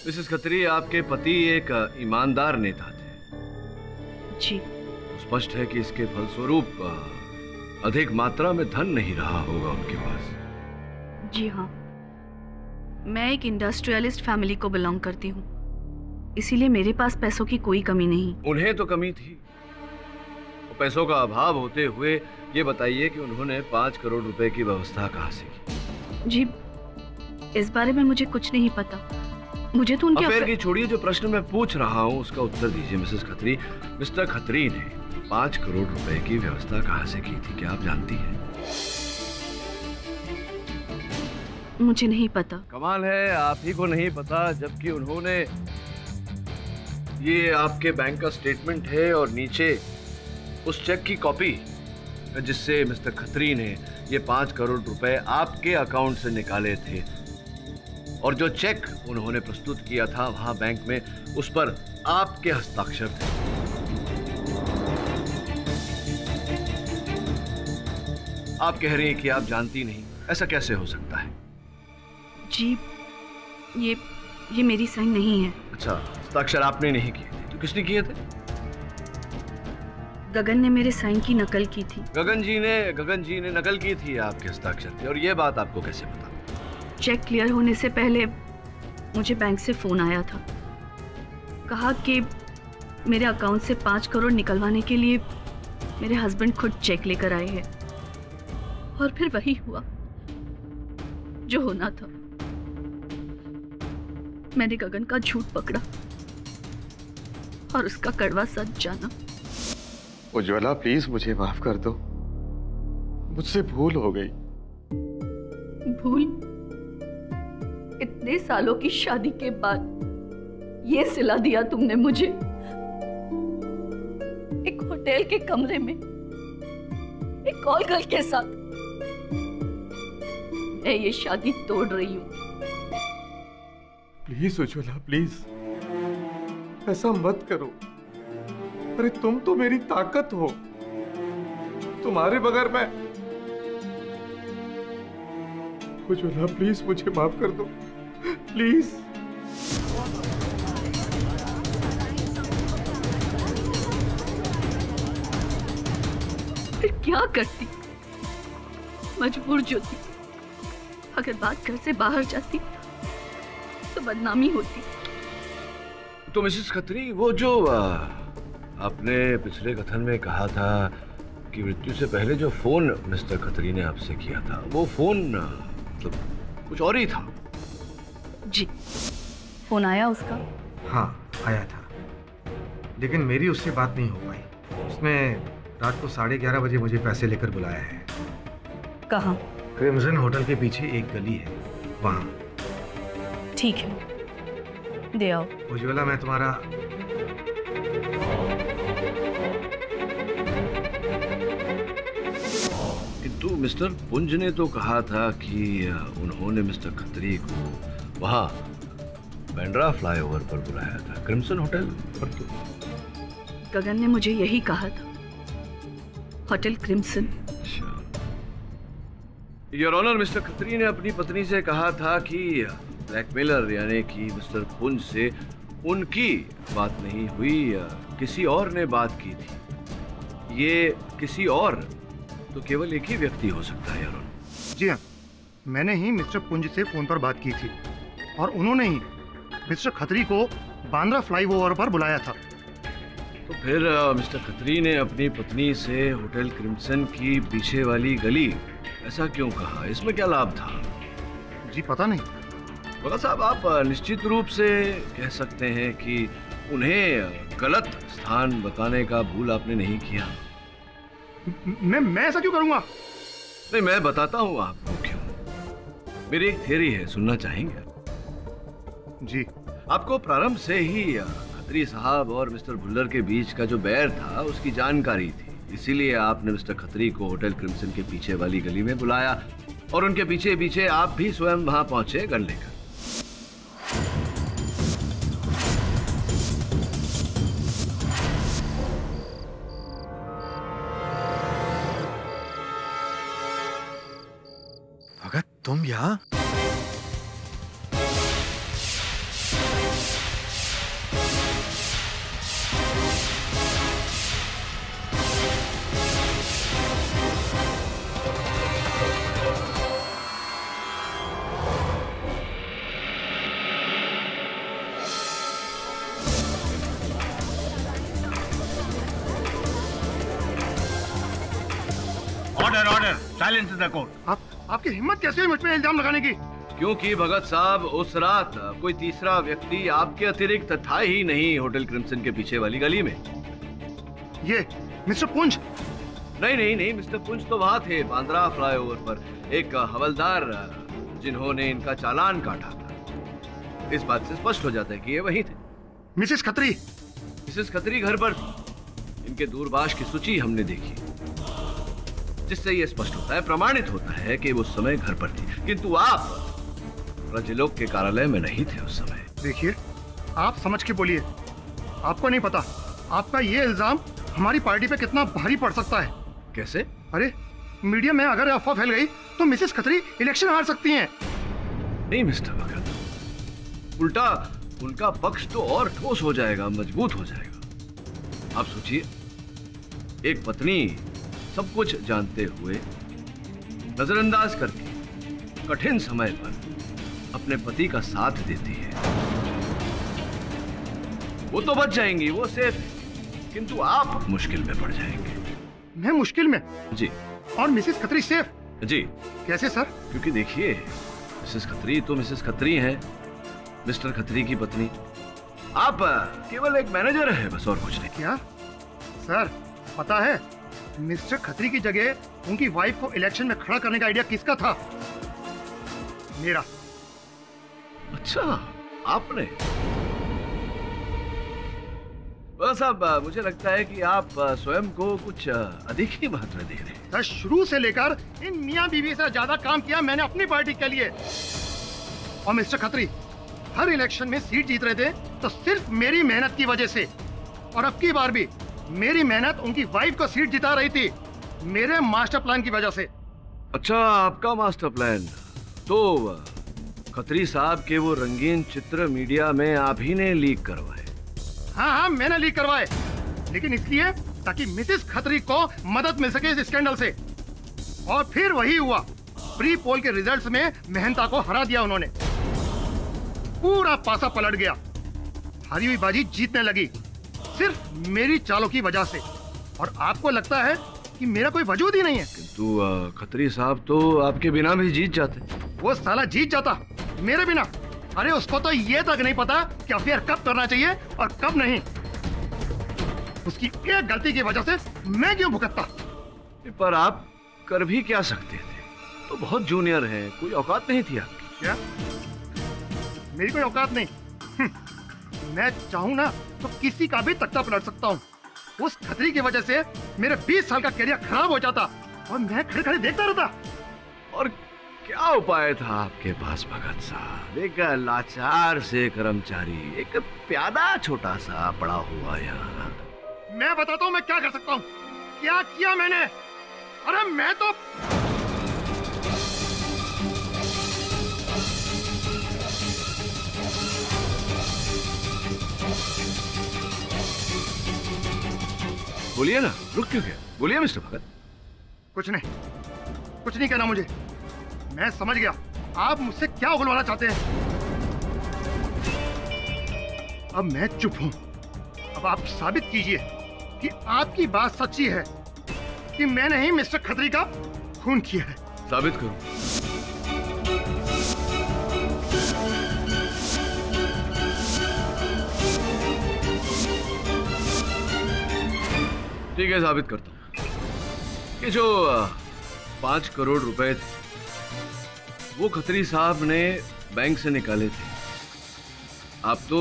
मिसेस खत्री, आपके पति एक ईमानदार नेता थे। जी। स्पष्ट है कि इसके फलस्वरूप अधिक मात्रा में धन नहीं रहा होगा उनके पास। जी हाँ, मैं एक इंडस्ट्रियलिस्ट फैमिली को बिलोंग करती हूँ, इसीलिए मेरे पास पैसों की कोई कमी नहीं। उन्हें तो कमी थी, पैसों का अभाव होते हुए ये बताइए कि उन्होंने 5 करोड़ रुपए की व्यवस्था कहाँ से की? जी, इस बारे में मुझे कुछ नहीं पता। मुझे तो उनके अफेयर की छोड़िए, जो प्रश्न मैं पूछ रहा हूँ उसका उत्तर दीजिए मिसेस खत्री। मिस्टर खत्री ने 5 करोड़ रुपए की व्यवस्था कहाँ से की थी, क्या आप जानती हैं? मुझे नहीं पता। कमाल है, आप ही को नहीं पता, जबकि उन्होंने, ये आपके बैंक का स्टेटमेंट है और नीचे उस चेक की कॉपी जिससे मिस्टर खत्री ने ये 5 करोड़ रुपए आपके अकाउंट से निकाले थे, और जो चेक उन्होंने प्रस्तुत किया था वहां बैंक में, उस पर आपके हस्ताक्षर थे। आप कह रही हैं कि आप जानती नहीं, ऐसा कैसे हो सकता है? जी ये मेरी साइन नहीं है। अच्छा, हस्ताक्षर आपने नहीं किए थे, तो किसने किए थे? गगन ने मेरे साइन की नकल की थी। गगन जी ने नकल की थी आपके हस्ताक्षर की, और ये बात आपको कैसे पता? चेक क्लियर होने से पहले मुझे बैंक से फोन आया था। कहा कि मेरे अकाउंट से 5 करोड़ निकलवाने के लिए मेरे हस्बैंड खुद चेक लेकर आए हैं। और फिर वही हुआ जो होना था। मैंने गगन का झूठ पकड़ा और उसका कड़वा सच जाना। उज्ज्वला प्लीज मुझे माफ कर दो, मुझसे भूल हो गई। भूल? इतने सालों की शादी के बाद ये सिला दिया तुमने मुझे, एक होटल के कमरे में एक कॉल गर्ल के साथ। मैं ये शादी तोड़ रही हूँ। प्लीज उज्ज्वला प्लीज, ऐसा मत करो। अरे तुम तो मेरी ताकत हो, तुम्हारे बगैर मैं। उज्ज्वला प्लीज मुझे माफ कर दो, प्लीज। फिर क्या करती? मजबूर जो थी। अगर बात घर से बाहर जाती तो बदनामी होती। तो मिसेस खत्री, वो जो आपने पिछले कथन में कहा था कि मृत्यु से पहले जो फोन मिस्टर खत्री ने आपसे किया था, वो फोन मतलब कुछ और ही था? जी, फोन आया उसका? हाँ आया था, लेकिन मेरी उससे बात नहीं हो पाई। उसने रात को 11:30 बजे मुझे पैसे लेकर बुलाया है। कहाँ? क्रिम्सन होटल के पीछे एक गली है, वहाँ। ठीक है, दे आओ। उज्ज्वला मैं तुम्हारा किंतु मिस्टर पुंज ने तो कहा था कि उन्होंने मिस्टर खत्री को वहाँ बांद्रा फ्लाईओवर पर बुलाया था, क्रिम्सन होटल पर क्यों? गगन ने मुझे यही कहा था, hotel crimson. Your honour, mister Khatri ने अपनी पत्नी से कहा था कि ब्लैकमेलर यानी कि मिस्टर पुंज से उनकी बात नहीं हुई, किसी और ने बात की थी। ये किसी और तो केवल एक ही व्यक्ति हो सकता है योर ऑनर। जी हाँ, मैंने ही मिस्टर पुंज से फोन पर बात की थी और उन्होंने ही मिस्टर खत्री को बांद्रा फ्लाईओवर पर बुलाया था। तो फिर मिस्टर खत्री ने अपनी पत्नी से होटल क्रिम्सन की पीछे वाली गली ऐसा क्यों कहा? इसमें क्या लाभ था? जी पता नहीं। बगा साहब, आप निश्चित रूप से कह सकते हैं कि उन्हें गलत स्थान बताने का भूल आपने नहीं किया। मैं ऐसा क्यों करूंगा? नहीं, मैं बताता हूँ आपको क्यों। मेरी एक थ्योरी है, सुनना चाहेंगे? जी। आपको प्रारंभ से ही खत्री साहब और मिस्टर भुल्लर के बीच का जो बैर था उसकी जानकारी थी, इसीलिए आपने मिस्टर खत्री को होटल क्रिम्सन के पीछे वाली गली में बुलाया और उनके पीछे पीछे आप भी स्वयं वहां पहुंचे गन लेकर। भगत, तुम यहाँ? Order, silence in the court. आपकी हिम्मत कैसे हुई मुझ पे इल्जाम लगाने की? क्योंकि भगत साहब, उस रात कोई तीसरा व्यक्ति आपके अतिरिक्त था ही नहीं होटल क्रिम्सन के पीछे वाली गली में। ये मिस्टर पुंज? नहीं, मिस्टर पुंज तो वहाँ थे बांद्रा फ्लाईओवर पर, एक हवलदार जिन्होंने इनका चालान काटा था। इस बात से स्पष्ट हो जाता है कि ये वही थे। मिसेस खत्री? मिसेस खत्री घर पर इनके दूरभाष की सूची हमने देखी, जिससे ये स्पष्ट होता है, प्रमाणित होता है कि वो उस समय घर पर थी, किंतु आप रजलोक के कार्यालय में नहीं थे उस समय। देखिए, आप समझ के बोलिए। आपको नहीं पता आपका ये इल्जाम हमारी पार्टी पे कितना भारी पड़ सकता है। कैसे? अरे मीडिया में अगर अफवाह फैल गई तो मिसेस खत्री इलेक्शन हार सकती हैं। नहीं मिस्टर भगत, उल्टा उनका पक्ष तो और ठोस हो जाएगा, मजबूत हो जाएगा। आप सोचिए, एक पत्नी सब कुछ जानते हुए नजरअंदाज करके कठिन समय पर अपने पति का साथ देती है। वो तो बच जाएंगी, वो सेफ है, किंतु आप मुश्किल में पड़ जाएंगे। मैं मुश्किल में? जी। और मिसेस खत्री सेफ? जी। कैसे सर? क्योंकि देखिए, मिसेस खत्री तो मिसेस खत्री है, मिस्टर खत्री की पत्नी। आप केवल एक मैनेजर है बस, और कुछ नहीं। क्या सर, पता है मिस्टर खत्री की जगह उनकी वाइफ को इलेक्शन में खड़ा करने का आइडिया किसका था? मेरा। अच्छा, आपने? बस अब मुझे लगता है कि आप स्वयं को कुछ अधिक ही महत्व दे रहे हैं। सर, शुरू से लेकर इन मियां बीवी से ज्यादा काम किया मैंने अपनी पार्टी के लिए। और मिस्टर खत्री हर इलेक्शन में सीट जीत रहे थे तो सिर्फ मेरी मेहनत की वजह से, और अब की बार भी मेरी मेहनत उनकी वाइफ को सीट जिता रही थी, मेरे मास्टर प्लान की वजह से। अच्छा, आपका मास्टर प्लान? तो खत्री साहब के वो रंगीन चित्र मीडिया में आप ही ने लीक करवाए? हाँ हाँ, मैंने लीक करवाए, लेकिन इसलिए ताकि मिसेस खत्री को मदद मिल सके इस स्कैंडल से। और फिर वही हुआ, प्री पोल के रिजल्ट्स में मेहनता को हरा दिया उन्होंने। पूरा पासा पलट गया, हारी हुई बाजी जीतने लगी सिर्फ मेरी चालों की वजह से। और आपको लगता है कि मेरा कोई वजूद ही नहीं है? किंतु खत्री साहब तो आपके बिना भी जीत जाते। वो साला जीत जाता मेरे बिना? अरे उसको तो ये तक नहीं पता कि अफेयर कब करना चाहिए और कब नहीं। उसकी एक गलती की वजह से मैं क्यों भुगतता? पर आप कर भी क्या सकते थे? तो बहुत जूनियर हैं, कोई औकात नहीं थी आपकी। क्या मेरी कोई औकात नहीं? मैं चाहूं ना तो किसी का भी तख्ता पलट सकता हूँ। उस खतरी की वजह से मेरे 20 साल का करियर खराब हो जाता और मैं खड़े खड़े देखता रहता। और क्या उपाय था आपके पास भगत साहब? एक लाचार से कर्मचारी, एक प्यादा छोटा सा पड़ा हुआ यहाँ। मैं बताता हूँ मैं क्या कर सकता हूँ, क्या किया मैंने। अरे मैं तो बोलिए ना, रुक क्यों गया? बोलिए मिस्टर भगत। कुछ नहीं कहना मुझे। मैं समझ गया आप मुझसे क्या उगलवाना चाहते हैं। अब मैं चुप हूं। अब आप साबित कीजिए कि आपकी बात सच्ची है कि मैंने ही मिस्टर खत्री का खून किया है। साबित करो। ठीक है, साबित करता हूं कि जो 5 करोड़ रुपए थे वो खत्री साहब ने बैंक से निकाले थे। आप तो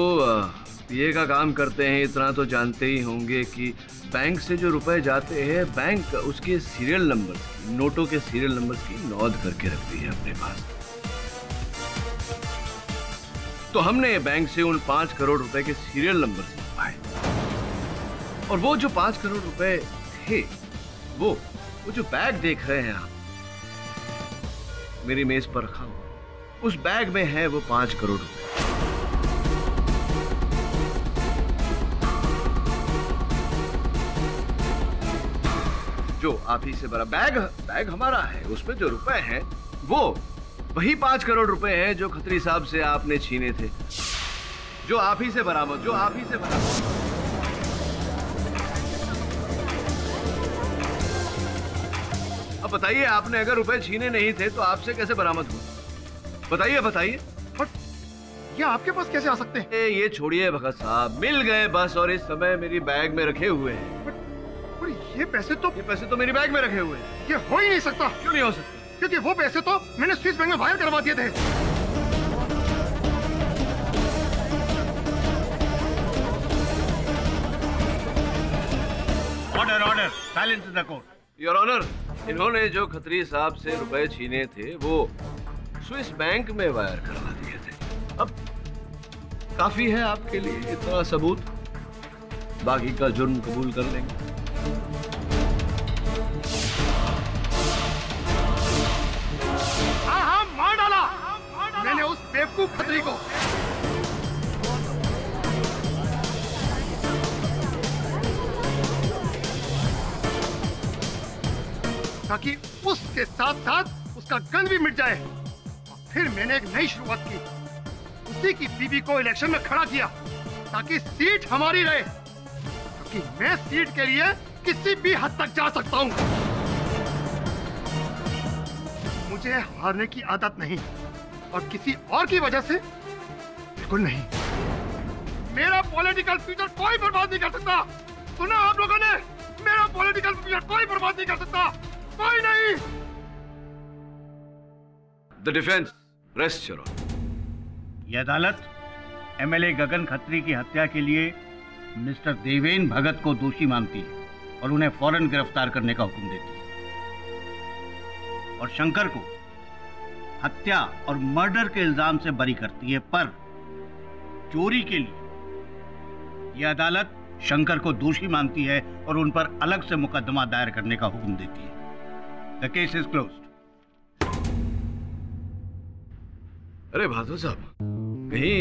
पीए का काम करते हैं, इतना तो जानते ही होंगे कि बैंक से जो रुपए जाते हैं, बैंक उसके सीरियल नंबर, नोटों के सीरियल नंबर की नोट करके रखती है अपने पास। तो हमने बैंक से उन 5 करोड़ रुपए के सीरियल नंबर पाए, और वो जो 5 करोड़ रुपए थे, वो जो बैग देख रहे हैं आप मेरी मेज पर रखा हुआ, उस बैग में है वो 5 करोड़ रुपए। जो आप ही से बड़ा बैग हमारा है, उसमें जो रुपए हैं वो वही 5 करोड़ रुपए हैं जो खत्री साहब से आपने छीने थे, जो आप ही से बरामद। अब बताइए, आपने अगर रुपए छीने नहीं थे तो आपसे कैसे बरामद हुआ? बताइए। ये आपके पास कैसे आ सकते हैं? ये छोड़िए भगत साहब, मिल गए बस, और इस समय मेरी बैग में रखे हुए हैं। पर ये पैसे तो मेरी बैग में रखे हुए हैं। ये हो ही नहीं सकता। क्यों नहीं हो सकता? क्योंकि वो पैसे तो मैंने स्विस बैंक में वायर करवा दिए थे। Order, silence in the court. Your honour, इन्होंने जो खत्री साहब से रुपए छीने थे वो स्विस बैंक में वायर करवा दिए थे। अब काफी है आपके लिए इतना सबूत, बाकी का जुर्म कबूल कर लेंगे। हाँ, मार डाला। मैंने उस बेवकूफ खतरी को। ताकि उसके साथ साथ उसका गन भी मिट जाए। और फिर मैंने एक नई शुरुआत की, उसी की बीवी को इलेक्शन में खड़ा किया ताकि सीट हमारी रहे, क्योंकि मैं सीट के लिए किसी भी हद तक जा सकता हूं। मुझे हारने की आदत नहीं, और किसी और की वजह से बिल्कुल नहीं। मेरा पॉलिटिकल फ्यूचर कोई बर्बाद नहीं कर सकता। सुना आप लोगों ने? मेरा पॉलिटिकल फ्यूचर कोई बर्बाद नहीं कर सकता, कोई नहीं। The defence, rest your honour. यह अदालत एमएलए गगन खत्री की हत्या के लिए मिस्टर देवेन भगत को दोषी मानती है और उन्हें फौरन गिरफ्तार करने का हुक्म देती है, और शंकर को हत्या और मर्डर के इल्जाम से बरी करती है। पर चोरी के लिए यह अदालत शंकर को दोषी मानती है और उन पर अलग से मुकदमा दायर करने का हुक्म देती है। The case is closed. अरे बहादुर साहब, कहीं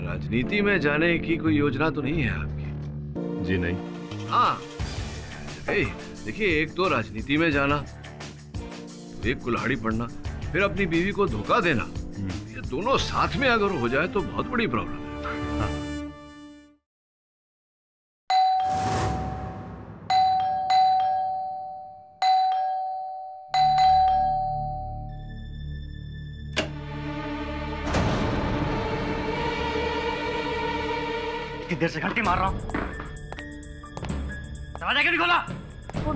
राजनीति में जाने की कोई योजना तो नहीं है आपकी? जी नहीं। हाँ देखिए, एक तो राजनीति में जाना, एक कुल्हाड़ी पड़ना, फिर अपनी बीवी को धोखा देना, ये दोनों साथ में अगर हो जाए तो बहुत बड़ी प्रॉब्लम है। कितनी देर से घंटी मार रहा हूँ, दरवाजा क्यों नहीं खोला? वो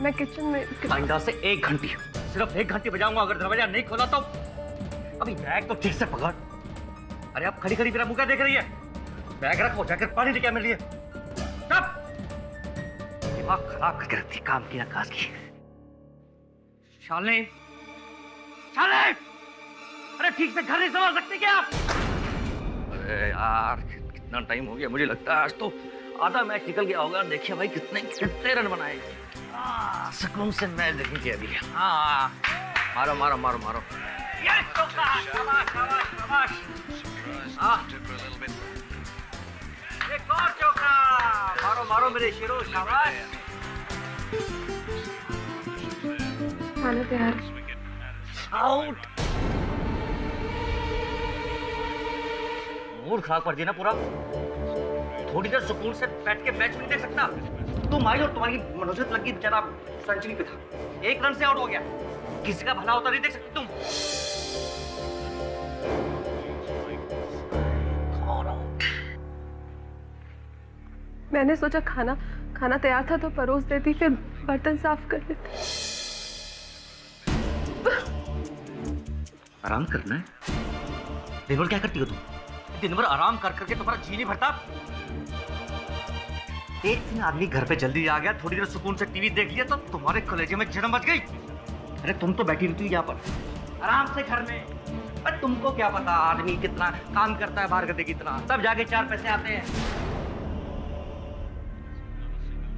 मैं किचन में आइंदा से 1 घंटी, सिर्फ 1 घंटी बजाऊंगा। अगर दरवाजा नहीं खोला तो अभी बैग तो ठीक से पकड़। अरे आप खड़ी खड़ी मेरा मुंह क्या देख रही है? बैग रखो, जाकर पानी लेके आ मेरे लिए। दिमाग खराब करके रखती, काम की ना काज की। शालिनी, शालिनी, अरे ठीक से घर नहीं संभाल सकते क्या आप? अरे यार कितना टाइम हो गया, मुझे लगता है आज तो आधा मैच निकल गया होगा। देखिए भाई कितने रन बनाए, सुकून से मैच देखेंगे अभी। हाँ मारो मारो मारो मारो, ये चौका, शाबाश शाबाश शाबाश। एक और चौका, मारो मारो मेरे शेरों, शाबाश। खाना तैयार। आउट। मूड खराब कर दिया ना पूरा। थोड़ी देर सुकून से बैठ के मैच नहीं देख सकता? तुम आई और तुम्हारी मनोजत लगी, बेचारा सेंचुरी पे था, 1 रन से आउट हो गया। किसी का भला होता नहीं देख सकते तुम? मैंने सोचा खाना तैयार था तो परोस देती, फिर बर्तन साफ कर देती। आराम करना है? दिन भर क्या करती हो तुम? दिन भर आराम कर करके तुम्हारा जी नहीं भरता? एक दिन आदमी घर पे जल्दी आ गया, थोड़ी देर सुकून से टीवी देख लिया तो तुम्हारे कलेजे में जन्म बच गई। अरे तुम तो बैठी रहती हो यहाँ पर आराम से घर में। अरे तुमको क्या पता आदमी कितना काम करता है बाहर गधे की तरह, तब जाके 4 पैसे आते हैं।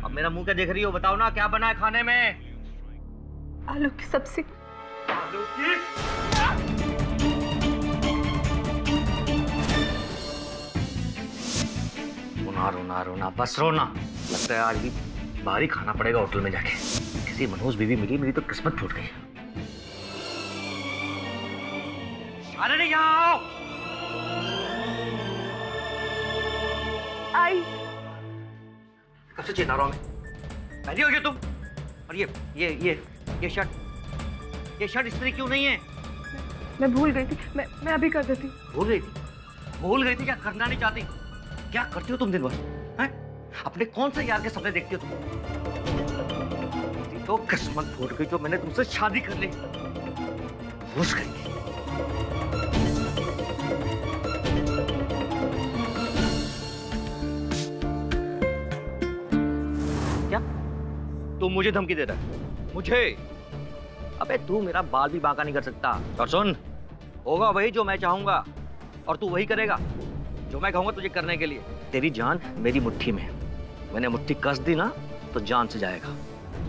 अब मेरा मुंह क्या देख रही हो? बताओ ना क्या बना है खाने में? आलू की सब्जी। आलू की? रोना रोना बस रोना। लगता है आज भी बाहर ही खाना पड़ेगा होटल में जाके। किसी मनोज बीवी मिली, मेरी तो किस्मत फूट गई। अरे नहीं यहाँ आओ। आई। कब से चिल्ला रहा हूं मैं? पहली हो गई तुम। और ये शर्ट इस्त्री क्यों नहीं है? मैं भूल गई थी, मैं अभी कर देती। भूल गई थी? क्या करना नहीं चाहती? क्या करती हो तुम दिन भर? हैं? अपने कौन से यार के सपने देखती हो तुम? तो किस्मत फूट गई जो मैंने तुमसे शादी कर ली। घुस गई। क्या तुम मुझे धमकी दे रहा है? मुझे? अबे तू मेरा बाल भी बांका नहीं कर सकता। और सुन, होगा वही जो मैं चाहूंगा और तू वही करेगा जो मैं कहूंगा तुझे करने के लिए। तेरी जान मेरी मुट्ठी में। मैंने मुट्ठी कस दी ना तो जान से जाएगा।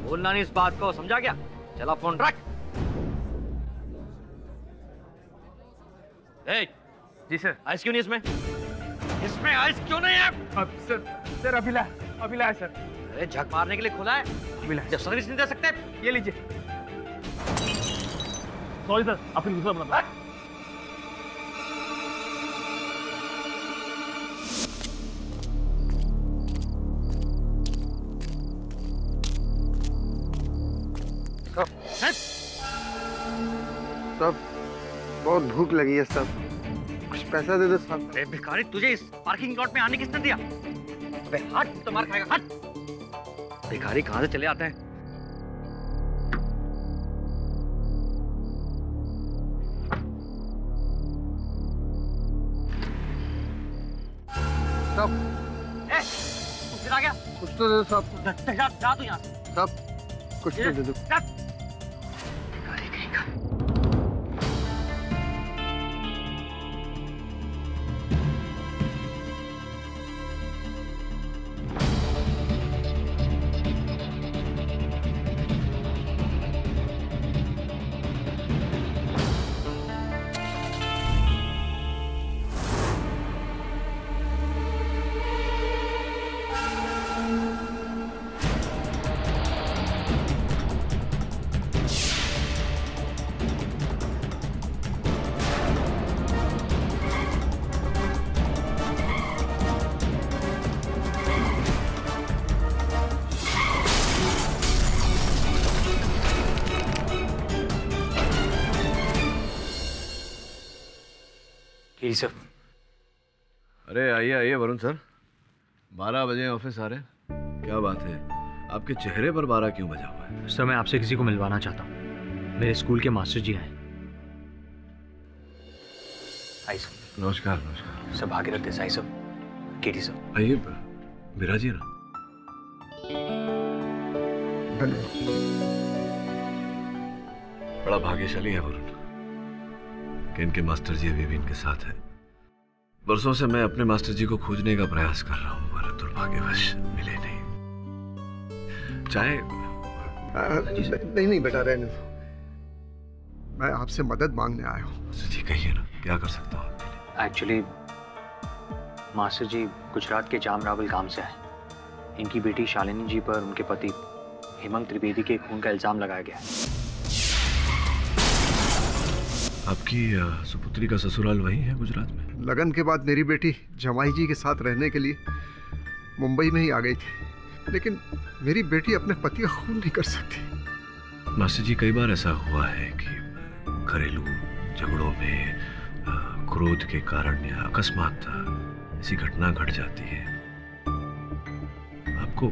बोलना नहीं इस बात को, समझा क्या? चला फोन रख। जी सर। आइस क्यों नहीं इसमें? इसमें आइस क्यों नहीं है? अब सर अभी लाया सर। अरे झक मारने के लिए खुला है, जब सर्विस नहीं दे सकते। ये लीजिए। सॉरी सर, आपने दूसरा बना। सब बहुत भूख लगी है सब, कुछ पैसा दे दो सब। अरे भिखारी, तुझे इस पार्किंग लॉट में आने किसने दिया? अबे हट, तो मार खाएगा, हट। भिखारी कहाँ से चले आते हैं? सब तू फिर आ गया? कुछ तो दे दो सब। जा तू यहाँ से। सब कुछ तो दे दो। सर। अरे आइए आइए वरुण सर, 12 बजे ऑफिस आ रहे हैं, क्या बात है? आपके चेहरे पर 12 क्यों बजा हुआ है? सर मैं आपसे किसी को मिलवाना चाहता हूँ, मेरे स्कूल के मास्टर जी आए। आई सर। नमस्कार नमस्कार। सब Bhagirath Desai sir, KD sir. आइए विराजिए ना। बड़ा भाग्यशाली है वरुण कि इनके मास्टर जी अभी भी इनके साथ है। बरसों से मैं अपने मास्टर जी को खोजने का प्रयास कर रहा हूँ, पर दुर्भाग्यवश मिले नहीं। चाहे नहीं बेटा, रहने दो। मैं आपसे मदद मांगने आया हूँ। जी कहिए ना, क्या कर सकता हूँ? एक्चुअली मास्टर जी गुजरात के जाम रावल गांव से आए। इनकी बेटी शालिनी जी पर उनके पति हेमंत त्रिवेदी के खून का इल्जाम लगाया गया है। आपकी सुपुत्री का ससुराल वही है गुजरात में? लगन के बाद मेरी बेटी जमाई जी के साथ रहने के लिए मुंबई में ही आ गई थी, लेकिन मेरी बेटी अपने पति का खून नहीं कर सकती। मास्टर जी, कई बार ऐसा हुआ है कि घरेलू झगड़ों में क्रोध के कारण या अकस्मात ऐसी घटना घट जाती है। आपको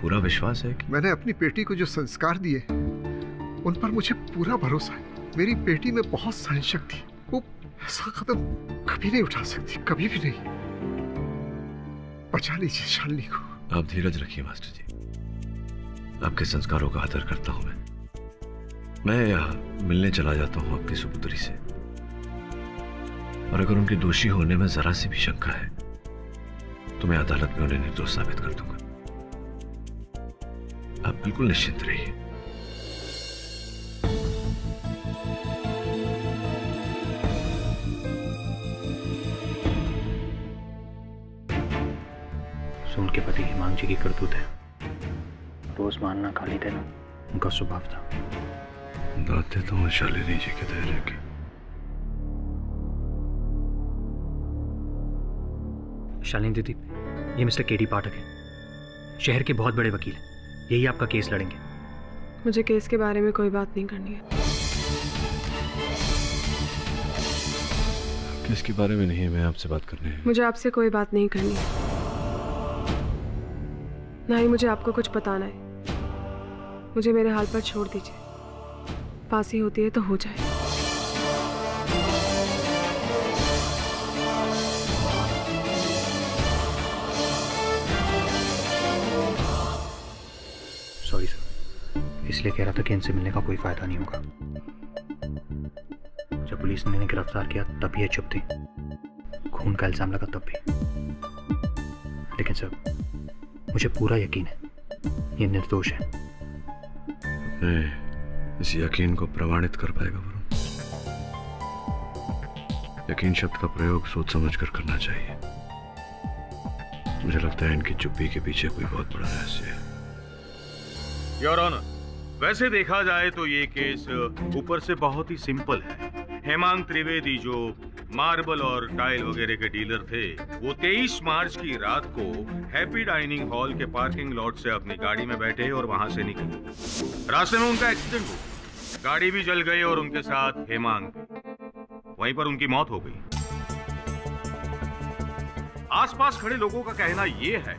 पूरा विश्वास है कि मैंने अपनी बेटी को जो संस्कार दिए उन पर मुझे पूरा भरोसा है। मेरी बेटी में बहुत सहन शक्ति, वो ऐसा कदम कभी नहीं उठा सकती, कभी भी नहीं। बचा लीजिए शालिनी को। आप धीरज रखिए मास्टर जी, आपके संस्कारों का आदर करता हूं मैं मिलने चला जाता हूं आपकी सुपुत्री से, और अगर उनके दोषी होने में जरा सी भी शंका है तो मैं अदालत में उन्हें निर्दोष साबित कर दूंगा। आप बिल्कुल निश्चिंत रहिए। उनके पति हेमांग जी की करतूत है, रोज मानना गाली देना उनका स्वभाव था। दाद देता हूँ शालिनी जी के धैर्य की। शालिनी दीदी, ये मिस्टर केडी पाठक है, शहर के बहुत बड़े वकील हैं, यही आपका केस लड़ेंगे। मुझे केस के बारे में कोई बात नहीं करनी है। केस के बारे में नहीं है, मैं आपसे बात करनी है। मुझे आपसे कोई बात नहीं करनी है, ना ही मुझे आपको कुछ बताना है। मुझे मेरे हाल पर छोड़ दीजिए, फांसी होती है तो हो जाए। सॉरी सर, इसलिए कह रहा था कि इनसे मिलने का कोई फायदा नहीं होगा। जब पुलिस ने इन्हें गिरफ्तार किया तब ये चुप थी, खून का इल्जाम लगा तब भी। लेकिन सर, मुझे पूरा यकीन है ये निर्दोष है। मैं इस यकीन को प्रमाणित कर पाएगा वरुण? यकीन शब्द का प्रयोग सोच समझ कर करना चाहिए। मुझे लगता है इनकी चुप्पी के पीछे कोई बहुत बड़ा रहस्य है। योर ऑनर, वैसे देखा जाए तो ये केस ऊपर से बहुत ही सिंपल है। हेमांग त्रिवेदी जो मार्बल और टाइल वगैरह के डीलर थे, वो 23 मार्च की रात को हैप्पी डाइनिंग हॉल के पार्किंग लॉट से अपनी गाड़ी में बैठे और वहां से निकले। रास्ते में उनका एक्सीडेंट हुआ, गाड़ी भी जल गई और उनके साथ हेमांग, वहीं पर उनकी मौत हो गई। आसपास खड़े लोगों का कहना यह है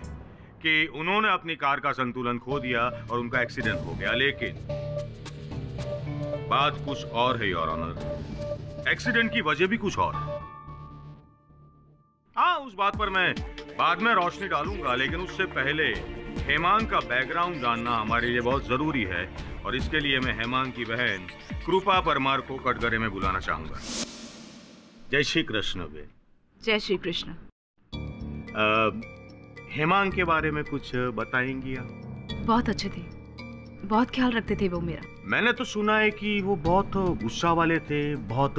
कि उन्होंने अपनी कार का संतुलन खो दिया और उनका एक्सीडेंट हो गया, लेकिन बात कुछ और है योर ऑनर। एक्सीडेंट की वजह भी कुछ और है। हाँ, उस बात पर मैं बाद में रोशनी डालूंगा, लेकिन उससे पहले हेमांग का बैकग्राउंड जानना हमारे लिए बहुत जरूरी है और इसके लिए मैं हेमांग की बहन कृपा परमार को कटघरे में बुलाना चाहूंगा। जय श्री कृष्ण बे। जय श्री कृष्ण। हेमांग के बारे में कुछ बताएंगी आप? बहुत अच्छे थे, बहुत ख्याल रखते थे वो मेरा। मैंने तो सुना है कि वो बहुत गुस्सा वाले थे, बहुत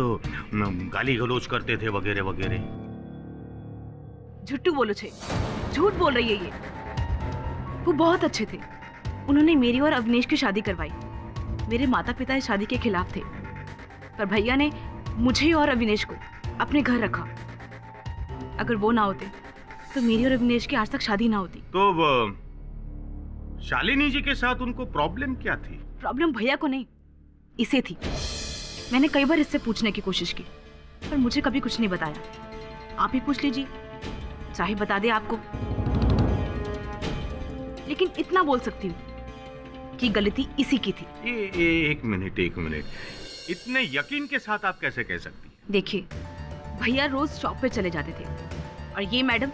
गाली गलौज करते थे वगैरह वगैरह। झूठू बोलो छे, झूठ बोल रही है ये। वो बहुत अच्छे थे। उन्होंने मेरी और अविनेश की शादी करवाई। मेरे माता पिता इस शादी के खिलाफ थे, पर भैया ने मुझे और अविनेश को अपने घर रखा। अगर वो ना होते तो मेरी और अविनेश की आज तक शादी ना होती। तो शालिनी जी के साथ उनको प्रॉब्लम क्या थी? प्रॉब्लम भैया को नहीं, इसे थी। मैंने कई बार इससे पूछने की कोशिश की, पर मुझे कभी कुछ नहीं बताया। आप ही पूछ लीजिए, चाहे बता दे आपको। लेकिन इतना बोल सकती हूँ कि गलती इसी की थी। एक मिनट, इतने यकीन के साथ आप कैसे कह सकती हैं? देखिए, भैया रोज शॉप पे चले जाते थे और ये मैडम,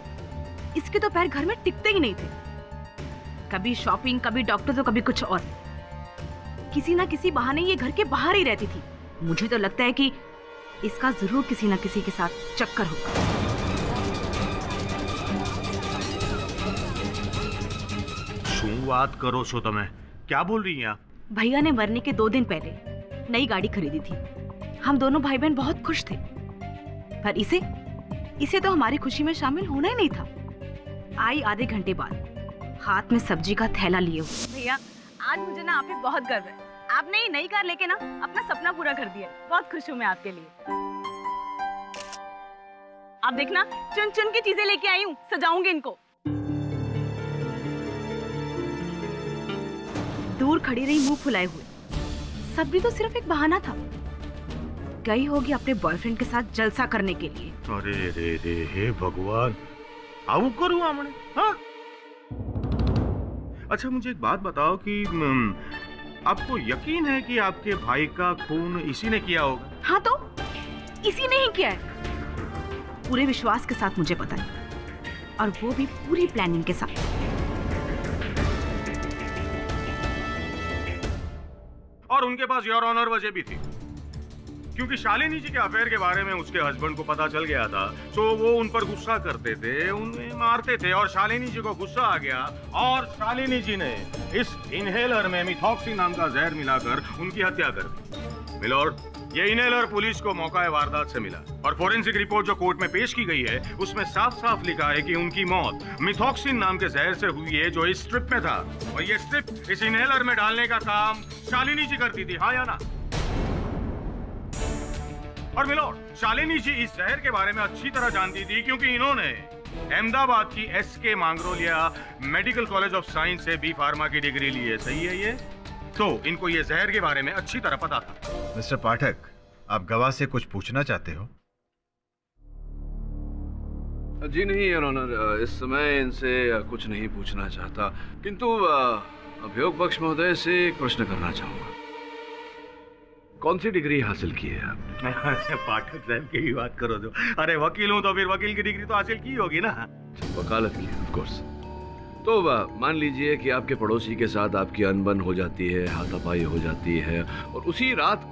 इसके तो पैर घर में टिकते ही नहीं थे। कभी शॉपिंग, कभी डॉक्टर, तो कभी कुछ और। किसी ना किसी बहाने ये घर के बाहर ही रहती थी। मुझे तो लगता है कि इसका जरूर किसी ना किसी के साथ चक्कर होगा। શું વાત કરો છો તમે? क्या बोल रही हैं आप? भैया ने मरने के 2 दिन पहले नई गाड़ी खरीदी थी। हम दोनों भाई बहन बहुत खुश थे, पर इसे तो हमारी खुशी में शामिल होना ही नहीं था। आई आधे घंटे बाद हाथ में सब्जी का थैला लिए हुए। भैया, आज मुझे ना आप पे बहुत गर्व है। आपने ये नई कार लेके ना अपना सपना पूरा कर दिया। बहुत खुश हूँ मैं आपके लिए। आप देखना, चुन चुन की चीजें लेके आई हूँ, सजाऊंगी इनको। दूर खड़ी रही मुंह फुलाए हुए। सब भी तो सिर्फ एक बहाना था। गई होगी अपने बॉयफ्रेंड के साथ जलसा करने के लिए। अरे रे रे, हे भगवान, आऊ करूँ हमने? हाँ? अच्छा, मुझे एक बात बताओ कि आपको यकीन है कि आपके भाई का खून इसी ने किया होगा? हाँ, तो इसी ने ही किया है। पूरे विश्वास के साथ मुझे पता है, और वो भी पूरी प्लानिंग के साथ। और उनके पास योर ऑनर वजह भी थी, क्योंकि शालिनी जी के अफेयर के बारे में उसके हस्बैंड को पता चल गया था। तो वो उन पर गुस्सा करते थे, उन्हें मारते थे, और शालिनी जी को गुस्सा आ गया और शालिनी जी ने इस इनहेलर में मिथॉक्सिन नाम का जहर मिलाकर उनकी हत्या कर दी। मिलॉर्ड, ये इनहेलर पुलिस को मौका वारदात से मिला, और फोरेंसिक रिपोर्ट जो कोर्ट में पेश की गई है उसमें साफ साफ लिखा है कि उनकी मौत मिथॉक्सिन नाम के जहर से हुई है, जो इस स्ट्रिप में था। और ये स्ट्रिप इस इनहेलर में डालने का काम शालिनी जी करती थी, हाँ या ना? और मिलॉर्ड, शालिनी जी इस जहर के बारे में अच्छी तरह जानती थी, क्योंकि इन्होंने अहमदाबाद की S K Mangrolia medical college of science से बी फार्मा की डिग्री ली है। सही है ये? तो इनको ये जहर के बारे में अच्छी तरह पता था। मिस्टर पाठक, आप गवाह से कुछ पूछना चाहते हो? जी नहीं योर ऑनर, इस समय इनसे कुछ नहीं पूछना चाहता, किंतु अभियोग पक्ष महोदय से एक प्रश्न करना चाहूंगा। कौन सी डिग्री हासिल की है आपने? पाठक साहब की ही बात करो तो। अरे वकील हूं तो फिर वकील की डिग्री तो हासिल की होगी ना। वकालत की, ऑफ कोर्स। तो मान लीजिए कि आपके पड़ोसी के साथ आपकी अनबन हो जाती है, हाथापाई हो जाती है, और उसी रात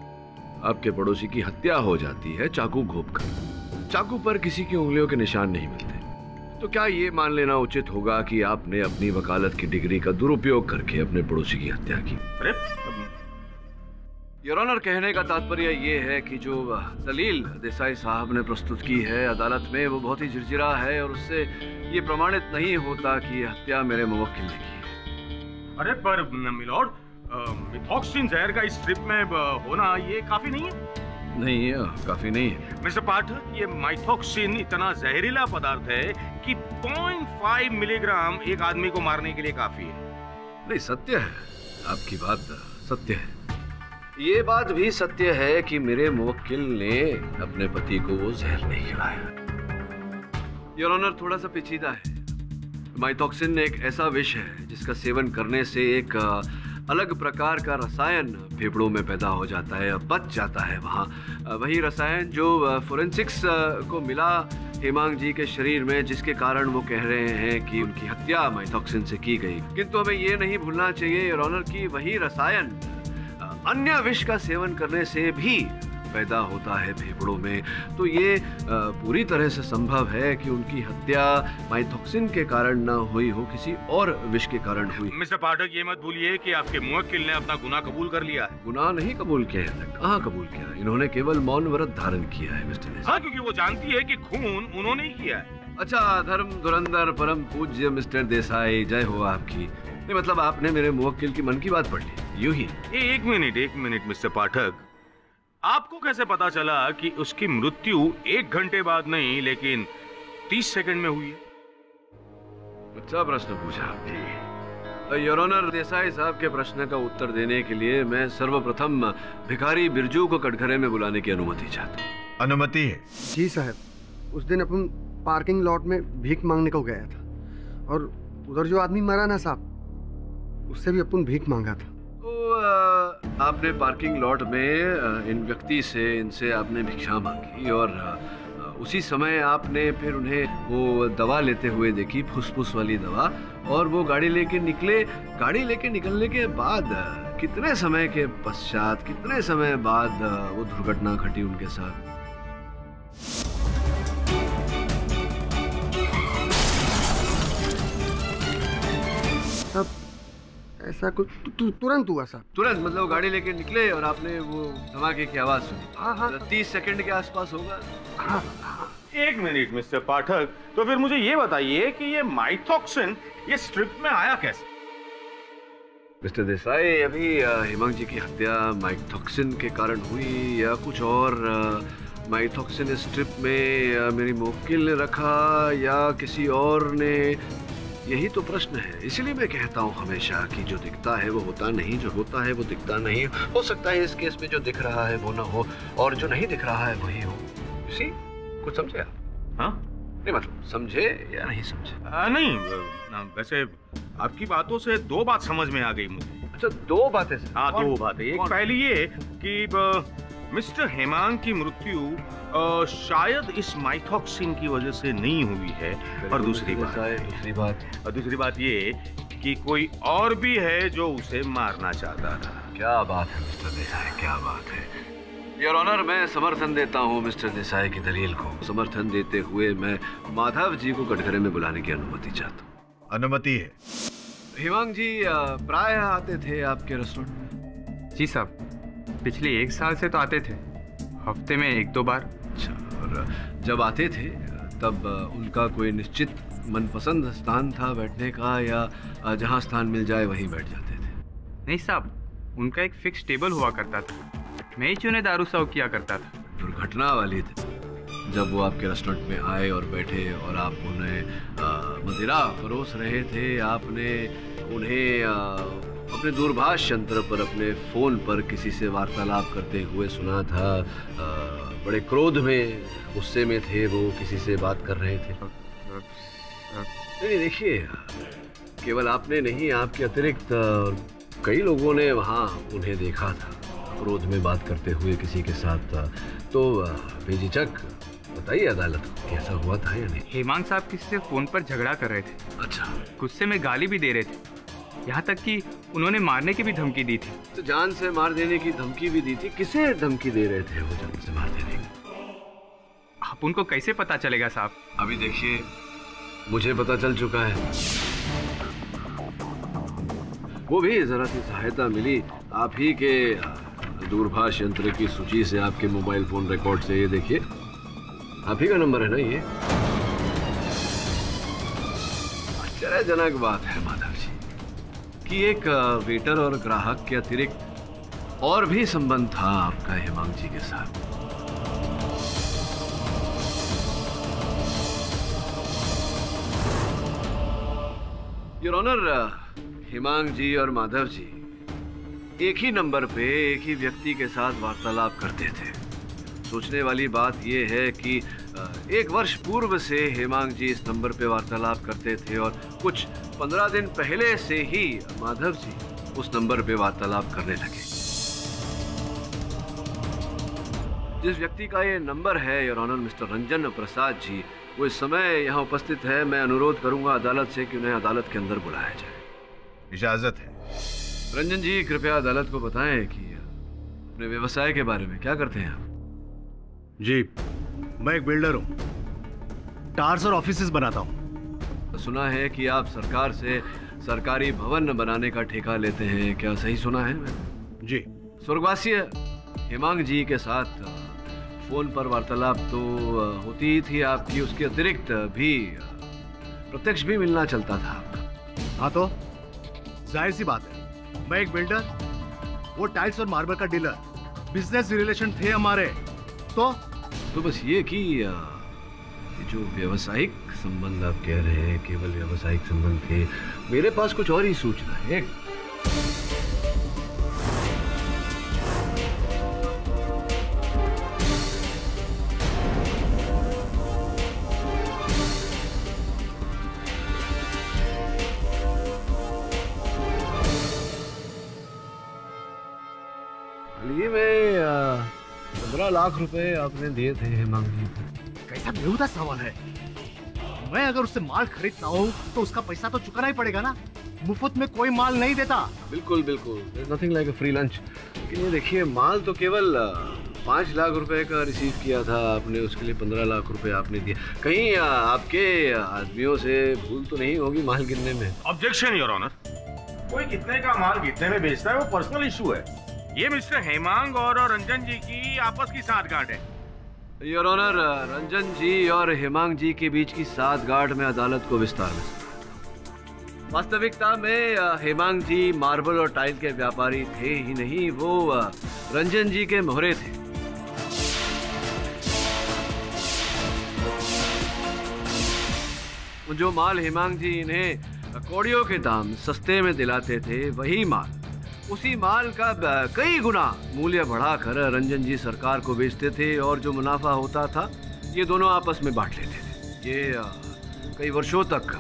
आपके पड़ोसी की हत्या हो जाती है चाकू घोंपकर। चाकू पर किसी की उंगलियों के निशान नहीं मिलते, तो क्या ये मान लेना उचित होगा कि आपने अपनी वकालत की डिग्री का दुरुपयोग करके अपने पड़ोसी की हत्या की? अरे योर ऑनर, कहने का तात्पर्य ये है कि जो दलील देसाई साहब ने प्रस्तुत की है अदालत में वो बहुत ही झिरझिरा है और उससे ये प्रमाणित नहीं होता कि ये हत्या मेरे मुवक्किल ने की है। अरे पर मिलॉर्ड, मिथॉक्सिन जहर का इस स्ट्रिप में होना ये काफी नहीं है? नहीं, काफी नहीं है मिस्टर पाठक। ये माइथॉक्सिन इतना जहरीला पदार्थ है कि 0.5 मिलीग्राम एक आदमी को मारने के लिए काफी है। नहीं, सत्य है, आपकी बात सत्य है। ये बात भी सत्य है कि मेरे मुवक्किल ने अपने पति को वो जहर नहीं खिलाया। योर ऑनर, थोड़ा सा पेचीदा है। माइथॉक्सिन एक ऐसा विष है जिसका सेवन करने से एक अलग प्रकार का रसायन फेफड़ों में पैदा हो जाता है, बच जाता है वहाँ। वही रसायन जो फोरेंसिक्स को मिला हेमांग जी के शरीर में, जिसके कारण वो कह रहे हैं कि उनकी हत्या माइथॉक्सिन से की गई। किंतु हमें ये नहीं भूलना चाहिए योर ऑनर कि वही रसायन अन्य विष का सेवन करने से भी पैदा होता है फेफड़ों में। तो ये पूरी तरह से संभव है कि उनकी हत्या माइथॉक्सिन के कारण न हुई हो, किसी और विष के कारण हुई। मिस्टर पाठक, ये मत भूलिए कि आपके मुवक्किल ने अपना गुनाह कबूल कर लिया है। गुनाह नहीं कबूल किया है, कहाँ कबूल किया? इन्होंने केवल मौन व्रत धारण किया है मिस्टर देसाई। हाँ, क्योंकि वो जानती है कि खून उन्होंने ही किया है। अच्छा, धर्म धुरंधर परम पूज्य मिस्टर देसाई, जय हो आपकी। नहीं मतलब आपने मेरे मुवक्किल की मन की बात पढ़ ली, यूं ही। एक मिनट मिस्टर पाठक, आपको कैसे पता चला कि उसकी मृत्यु 1 घंटे बाद नहीं लेकिन 30 सेकंड में हुई है? अच्छा प्रश्न पूछा आपने। योर ऑनर, देसाई साहब के प्रश्न का उत्तर देने के लिए मैं सर्वप्रथम भिखारी बिरजू को कटघरे में बुलाने की अनुमति चाहता हूँ। अनुमति है? जी साहब। उस दिन अपन पार्किंग लॉट में भीख मांगने को गया था और उधर जो आदमी मरा ना साहब, उससे भी अपन भीख मांगा था। तो आपने पार्किंग लॉट में इन व्यक्ति से, इनसे आपने भिक्षा मांगी और उसी समय आपने फिर उन्हें वो दवा लेते हुए देखी, फुसफुस वाली दवा, और वो गाड़ी लेके निकले। गाड़ी लेके निकलने के बाद कितने समय के पश्चात, कितने समय बाद वो दुर्घटना घटी उनके साथ? ऐसा कुछ तुरंत हुआ साहब। तुरंत मतलब गाड़ी लेके निकले और आपने वो धमाके की आवाज सुनी? हाँ। 30 सेकंड के आसपास होगा। हाँ। 1 मिनट मिस्टर पाठक, तो फिर मुझे ये बताइए कि ये माइथॉक्सिन ये स्ट्रिप में आया कैसे? मिस्टर देसाई, अभी हेमांग जी की हत्या माइथॉक्सिन के कारण हुई या कुछ और? माइथॉक्सिन स्ट्रिप में मेरी मुवक्किल ने रखा या किसी और ने? यही तो प्रश्न है। इसीलिए मैं कहता हूँ हमेशा कि जो दिखता है वो होता नहीं, जो होता है वो दिखता नहीं। हो सकता है इस केस में जो दिख रहा है वो ना हो और जो नहीं दिख रहा है वही हो। इसी कुछ समझे आप? हाँ नहीं मतलब समझे या नहीं समझे? नहीं, वैसे आपकी बातों से 2 बात समझ में आ गई मुझे। अच्छा, 2 बातें? हाँ, 2 बातें। एक पहली ये कि मिस्टर हेमांग की मृत्यु शायद इस माइथॉक्सिन की वजह से नहीं हुई है, और दूसरी बात ये कि कोई और भी है जो उसे मारना चाहता था। क्या बात है मिस्टर देसाई, क्या बात है। योर ऑनर, मैं समर्थन देता हूँ मिस्टर देसाई की दलील को। समर्थन देते हुए मैं माधव जी को कटघरे में बुलाने की अनुमति चाहता हूँ। अनुमति है। हेमांग जी प्राय आते थे आपके रेस्टोरेंट में? जी साहब, पिछले 1 साल से तो आते थे, हफ्ते में 1-2 बार। अच्छा, और जब आते थे तब उनका कोई निश्चित मनपसंद स्थान था बैठने का या जहाँ स्थान मिल जाए वहीं बैठ जाते थे? नहीं साहब, उनका एक फिक्स टेबल हुआ करता था, मैं ही उन्हें दारू सर्व किया करता था। दुर्घटना वाली थी जब वो आपके रेस्टोरेंट में आए और बैठे और आप उन्हें मदिरा परोस रहे थे। आपने उन्हें अपने दूरभाष यंत्र पर, अपने फोन पर किसी से वार्तालाप करते हुए सुना था। बड़े क्रोध में, गुस्से में थे वो, किसी से बात कर रहे थे। नहीं देखिए, केवल आपने नहीं, आपके अतिरिक्त कई लोगों ने वहाँ उन्हें देखा था क्रोध में बात करते हुए किसी के साथ। तो बेझिझक बताइए अदालत को कैसा हुआ था या नहीं? हेमांग साहब किसी से फोन पर झगड़ा कर रहे थे। अच्छा। गुस्से में गाली भी दे रहे थे, यहाँ तक कि उन्होंने मारने की भी धमकी दी थी। तो जान से मार देने की धमकी भी दी थी? किसे धमकी दे रहे थे वो जान से मार देने की? आप उनको कैसे पता चलेगा साहब? अभी देखिए, मुझे पता चल चुका है। वो भी जरा सी सहायता मिली आप ही के दूरभाष यंत्र की सूची से आपके मोबाइल फोन रिकॉर्ड से ये देखिए, आप ही का नंबर है ना ये? आश्चर्यजनक बात है माधव जी कि एक वेटर और ग्राहक के अतिरिक्त और भी संबंध था आपका हेमांग जी के साथ। योर ऑनर, हेमांग जी और माधव जी एक ही नंबर पे एक ही व्यक्ति के साथ वार्तालाप करते थे। सोचने वाली बात यह है कि 1 वर्ष पूर्व से हेमांग जी इस नंबर पे वार्तालाप करते थे और कुछ 15 दिन पहले से ही माधव जी उस नंबर पे वार्तालाप करने लगे। जिस व्यक्ति का ये नंबर है your honour, mister Ranjan Prasad ji, वो इस समय यहाँ उपस्थित है। मैं अनुरोध करूंगा अदालत से कि उन्हें अदालत के अंदर बुलाया जाए। इजाजत है। रंजन जी, कृपया अदालत को बताएं कि अपने व्यवसाय के बारे में क्या करते हैं आप? जी, मैं एक बिल्डर हूँ, टार्स और ऑफिसेस बनाता हूँ। सुना है कि आप सरकार से सरकारी भवन बनाने का ठेका लेते हैं, क्या सही सुना है मैंने? जी। स्वर्गवासी हेमांग जी के साथ फोन पर वार्तालाप तो होती ही थी आपकी, उसके अतिरिक्त भी प्रत्यक्ष भी मिलना चलता था आपका। हाँ, तो जाहिर सी बात है, मैं एक बिल्डर, वो टाइल्स और मार्बल का डीलर, बिजनेस रिलेशन थे हमारे। तो बस ये कि ये जो व्यावसायिक संबंध आप कह रहे हैं केवल व्यावसायिक संबंध थे, मेरे पास कुछ और ही सूचना है। हाल में 15 लाख रुपए आपने दिए थे हेमांग जी को। कैसा बेहुदा सवाल है। मैं अगर उससे माल खरीदता हूँ तो उसका पैसा तो चुकाना ही पड़ेगा ना। मुफ्त में कोई माल नहीं देता। बिल्कुल बिल्कुल, there's nothing like a free lunch। लेकिन ये देखिए, माल तो केवल 5 लाख रुपए का रिसीव किया था आपने, उसके लिए 15 लाख रुपए आपने दिए। कहीं आपके आदमियों से भूल तो नहीं होगी माल गिनने में? ऑब्जेक्शन योर ऑनर, कोई कितने का माल कितने में बेचता है वो पर्सनल इशू है। ये मिस्टर हेमांग और रंजन जी की आपस की साठगांठ है। योर ऑनर, रंजन जी और हेमांग जी के बीच की साठगांठ में अदालत को विस्तार में वास्तविकता में हेमांग जी मार्बल और टाइल के व्यापारी थे ही नहीं, वो रंजन जी के मोहरे थे। जो माल हेमांग जी इन्हें कौड़ियों के दाम सस्ते में दिलाते थे, वही माल, उसी माल का कई गुना मूल्य बढ़ाकर रंजन जी सरकार को बेचते थे और जो मुनाफा होता था ये दोनों आपस में बांट लेते थे। ये कई वर्षों तक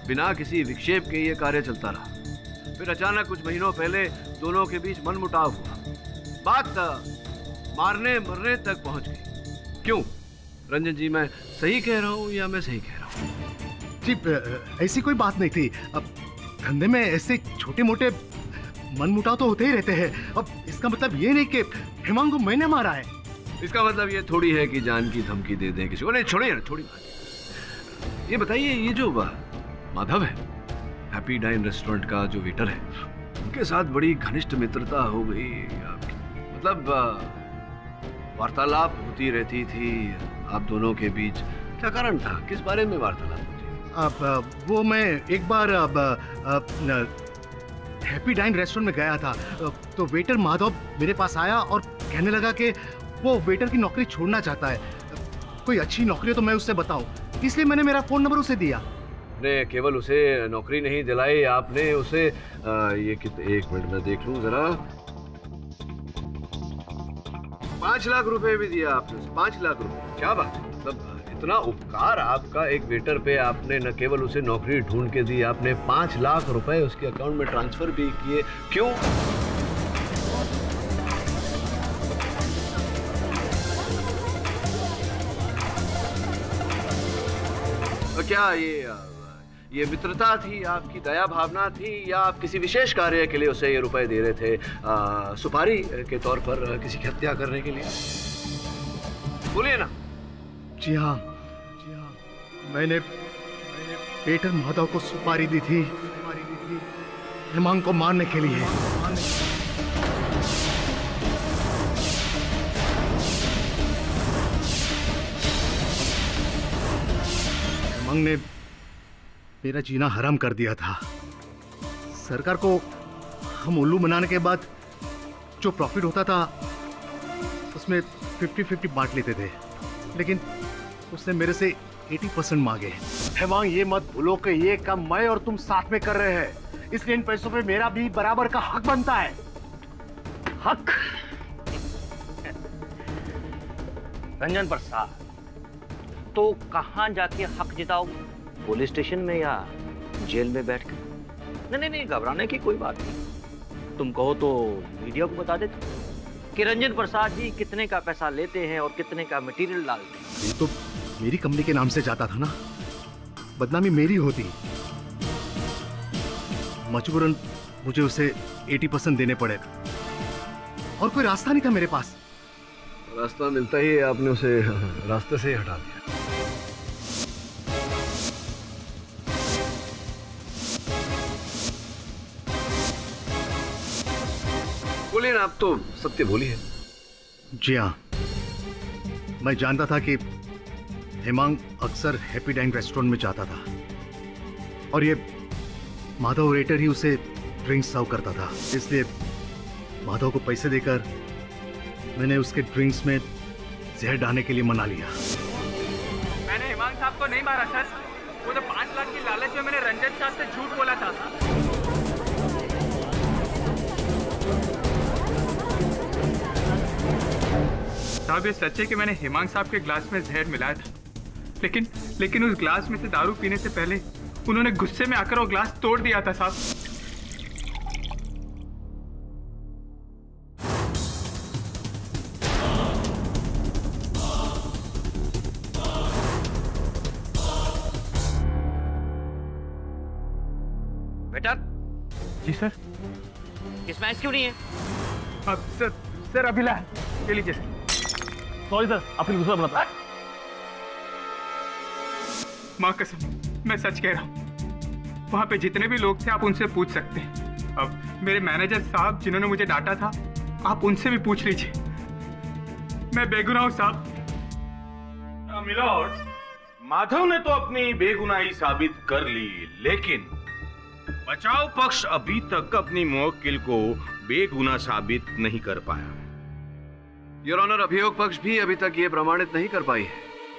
बिना किसी विक्षेप के ये कार्य चलता रहा। फिर अचानक कुछ महीनों पहले दोनों के बीच मनमुटाव हुआ, बात मारने मरने तक पहुंच गई। क्यों रंजन जी, मैं सही कह रहा हूँ या मैं सही कह रहा हूँ? जी, ऐसी कोई बात नहीं थी। अब धंधे में ऐसे छोटे मोटे मनमुटाव तो होते ही रहते हैं। अब इसका मतलब ये नहीं कि हेमांग को मैंने मारा है। इसका मतलब ये थोड़ी है कि जान की धमकी दे दें किसी को। नहीं, छोड़िए ना, थोड़ी ये बताइए, ये जो माधव है, हैप्पी डाइन रेस्टोरेंट का जो वेटर है, उनके साथ बड़ी घनिष्ठ मित्रता हो गई आपकी? मतलब वार्तालाप होती रहती थी आप दोनों के बीच, क्या कारण था? किस बारे में वार्तालाप होती? अब वो मैं एक बार हैप्पी डाइन रेस्टोरेंट में गया था, तो वेटर माधव मेरे पास आया और कहने लगा कि वो वेटर की नौकरी छोड़ना चाहता है। कोई अच्छी नौकरी हो तो मैं उससे बताऊं, इसलिए मैंने मेरा फोन नंबर उसे दिया। आपने केवल उसे नौकरी नहीं दिलाई, आपने उसे ये कितने, 1 मिनट में देख लूं जरा, 5 लाख रुपए भी दिया आपने उसे। 5 लाख रुपए, क्या बात है। मतलब इतना उपकार आपका एक वेटर पे, आपने न केवल उसे नौकरी ढूंढ के दी, आपने 5 लाख रुपए उसके अकाउंट में ट्रांसफर भी किए। क्यों? क्या ये मित्रता थी, आपकी दया भावना थी, या आप किसी विशेष कार्य के लिए उसे ये रुपए दे रहे थे, सुपारी के तौर पर किसी की हत्या करने के लिए? बोलिए ना। जी हाँ, मैंने वेटर माधव को सुपारी दी थी हेमांग को मारने के लिए। हेमांग ने मेरा जीना हराम कर दिया था। सरकार को हम उल्लू बनाने के बाद जो प्रॉफिट होता था उसमें 50-50 बांट लेते थे, लेकिन उसने मेरे से 80% मांगे। हेमांग, ये मत भूलो कि ये काम मैं और तुम साथ में कर रहे हैं, इसलिए इन पैसों पे मेरा भी बराबर का हक बनता है। हक? रंजन प्रसाद, तो कहाँ जाके हक जिताओगे? पुलिस स्टेशन में या जेल में बैठकर? नहीं, घबराने की कोई बात नहीं। तुम कहो तो मीडिया को बता देते कि रंजन प्रसाद जी कितने का पैसा लेते हैं और कितने का मटेरियल डालते हैं। ये तो मेरी कंपनी के नाम से जाता था ना, बदनामी मेरी होती। मजबूरन मुझे उसे 80% देने पड़े, और कोई रास्ता नहीं था मेरे पास। रास्ता मिलता ही आपने उसे रास्ते से ही हटा दिया। बोलिए ना, आप तो सत्य बोलिए। जी हाँ, मैं जानता था कि हेमांग अक्सर हैप्पी डाइंग रेस्टोरेंट में जाता था और ये माधव वेटर ही उसे ड्रिंक्स सर्व करता था, इसलिए माधव को पैसे देकर मैंने उसके ड्रिंक्स में जहर डालने के लिए मना लिया। मैंने हेमांग साहब को नहीं मारा सर, वो तो 5 लाख की लालच में मैंने रंजन साहब से झूठ बोला था। साहब ये सच है कि मैंने हेमांग साहब के ग्लास में जहर मिलाया था, लेकिन उस ग्लास में से दारू पीने से पहले उन्होंने गुस्से में आकर वो ग्लास तोड़ दिया था साहब। बेटा। जी सर। इसमें आइस क्यों नहीं है? अब सर अभी ला, ले लीजिए सर। सॉरी सर, अपनी दूसरा बनाता। माँ कसम, मैं सच कह रहा हूँ। वहां पे जितने भी लोग थे आप उनसे पूछ सकते हैं। अब मेरे मैनेजर साहब जिन्होंने मुझे डांटा था, आप उनसे भी पूछ लीजिए। मैं बेगुनाह हूँ साहब। मिलॉर्ड, माधव ने तो अपनी बेगुनाही साबित कर ली, लेकिन बचाव पक्ष अभी तक अपनी मुवक्किल को बेगुनाह साबित नहीं कर पाया। योर ऑनर, अभियोग पक्ष भी अभी तक ये प्रमाणित नहीं कर पाई है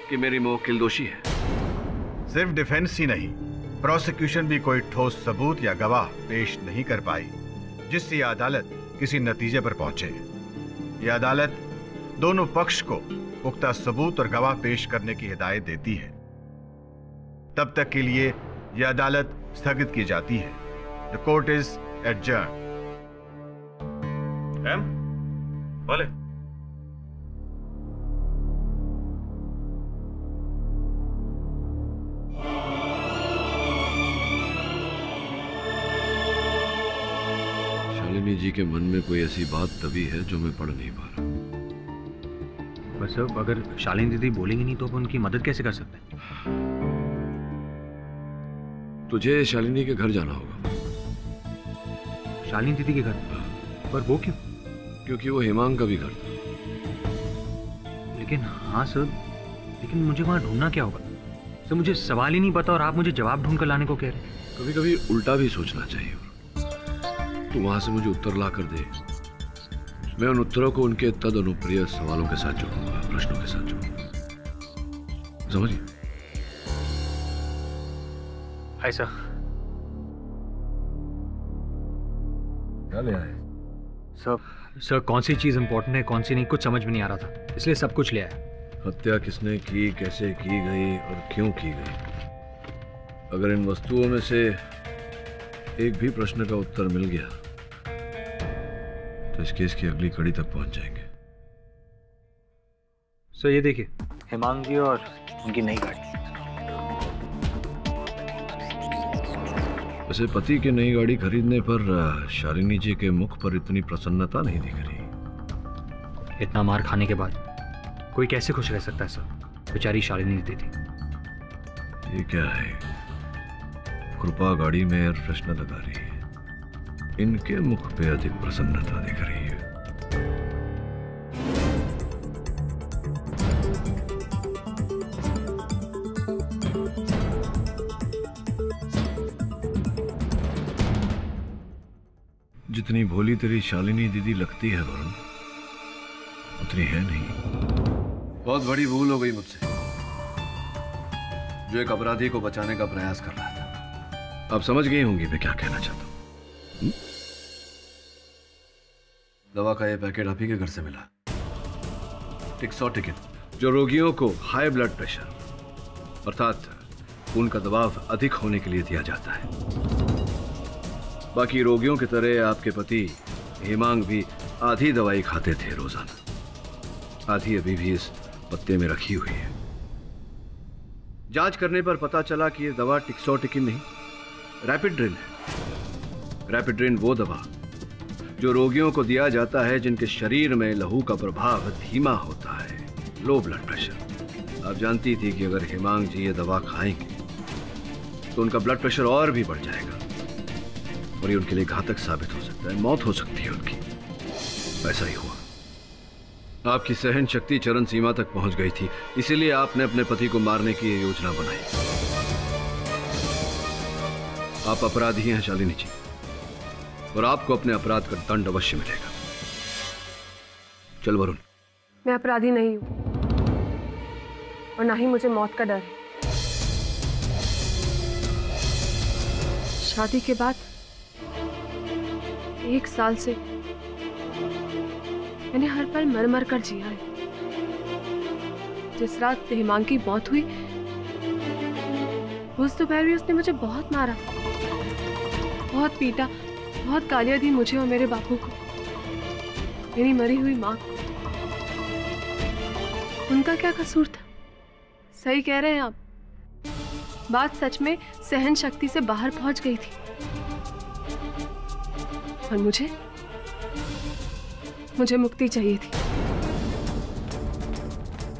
कि मेरी मुवक्किल दोषी है। सिर्फ डिफेंस ही नहीं, प्रोसिक्यूशन भी कोई ठोस सबूत या गवाह पेश नहीं कर पाई जिससे यह अदालत किसी नतीजे पर पहुंचे। यह अदालत दोनों पक्ष को पुख्ता सबूत और गवाह पेश करने की हिदायत देती है। तब तक के लिए यह अदालत स्थगित की जाती है। The court is adjourn. बोले। शालिनी जी के मन में कोई ऐसी बात दबी है जो मैं पढ़ नहीं पा रहा। बस अब अगर शालिनी दीदी बोलेंगी नहीं तो अब उनकी मदद कैसे कर सकते हैं? तुझे शालिनी के घर जाना होगा। शालिनी दीदी के घर? पर वो क्यों? क्योंकि वो हेमांग का भी घर था। लेकिन हाँ सर, लेकिन मुझे वहां ढूंढना क्या होगा? सर मुझे सवाल ही नहीं पता और आप मुझे जवाब ढूंढ कर लाने को कह रहे हैं। कभी कभी उल्टा भी सोचना चाहिए। तू वहां से मुझे उत्तर ला कर दे, मैं उन उत्तरों को उनके तद अनुप्रिय सवालों के साथ जोड़ूंगा, प्रश्नों के साथ जोड़ूंगा। समझिए? ऐसा क्या ले आए? सर कौन सी चीज इंपॉर्टेंट है कौन सी नहीं कुछ समझ में नहीं आ रहा था, इसलिए सब कुछ ले आया। हत्या किसने की, कैसे की गई और क्यों की गई? अगर इन वस्तुओं में से एक भी प्रश्न का उत्तर मिल गया तो इस केस की अगली कड़ी तक पहुंच जाएंगे। सर ये देखिए, हेमांग जी और उनकी नई गाड़ी। वैसे पति की नई गाड़ी खरीदने पर शालिनी जी के मुख पर इतनी प्रसन्नता नहीं दिख रही। इतना मार खाने के बाद कोई कैसे खुश रह सकता है सर? बेचारी शालिनी दीदी। ये क्या है? कृपा गाड़ी में एयर फ्रेशनर लगा रही है, इनके मुख पे अधिक प्रसन्नता दिख रही है। जितनी भोली तेरी शालिनी दीदी लगती है वरुण, उतनी है नहीं। बहुत बड़ी भूल हो गई मुझसे, जो एक अपराधी को बचाने का प्रयास कर रहा था। आप समझ गई होंगी मैं क्या कहना चाहता हूं। दवा का ये पैकेट आप ही के घर से मिला, टिक्सोटिकिन, जो रोगियों को हाई ब्लड प्रेशर अर्थात खून का दबाव अधिक होने के लिए दिया जाता है। बाकी रोगियों की तरह आपके पति हेमांग भी आधी दवाई खाते थे रोजाना, आधी अभी भी इस पत्ते में रखी हुई है। जांच करने पर पता चला कि यह दवा टिक्सोटिकिन नहीं, रैपिड्रिन है। रैपिड्रिन वो दवा जो रोगियों को दिया जाता है जिनके शरीर में लहू का प्रभाव धीमा होता है, लो ब्लड प्रेशर। आप जानती थी कि अगर हेमांग जी ये दवा खाएंगे तो उनका ब्लड प्रेशर और भी बढ़ जाएगा और ये उनके लिए घातक साबित हो सकता है, मौत हो सकती है उनकी। ऐसा ही हुआ। आपकी सहन शक्ति चरम सीमा तक पहुंच गई थी, इसीलिए आपने अपने पति को मारने की ये योजना बनाई। आप अपराधी हैं शालिनी जी, और आपको अपने अपराध का दंड अवश्य मिलेगा। चल वरुण। मैं अपराधी नहीं हूं और ना ही मुझे मौत का डर है। शादी के बाद 1 साल से मैंने हर पल मर मर कर जिया है। जिस रात हेमांग की मौत हुई उस दोपहर भी उसने मुझे बहुत मारा, बहुत पीटा, बहुत गालियां दी मुझे और मेरे बापू को, मेरी मरी हुई माँ को। उनका क्या कसूर था? सही कह रहे हैं आप, बात सच में सहन शक्ति से बाहर पहुंच गई थी। और मुझे मुक्ति चाहिए थी।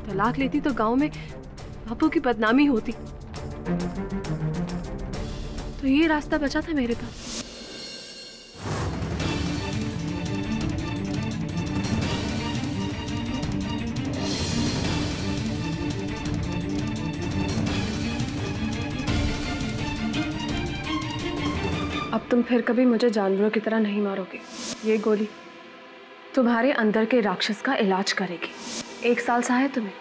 तलाक लेती तो गांव में बापू की बदनामी होती, तो ये रास्ता बचा था मेरे पास। अब तुम फिर कभी मुझे जानवरों की तरह नहीं मारोगे। ये गोली तुम्हारे अंदर के राक्षस का इलाज करेगी। 1 साल सहा है तुम्हें,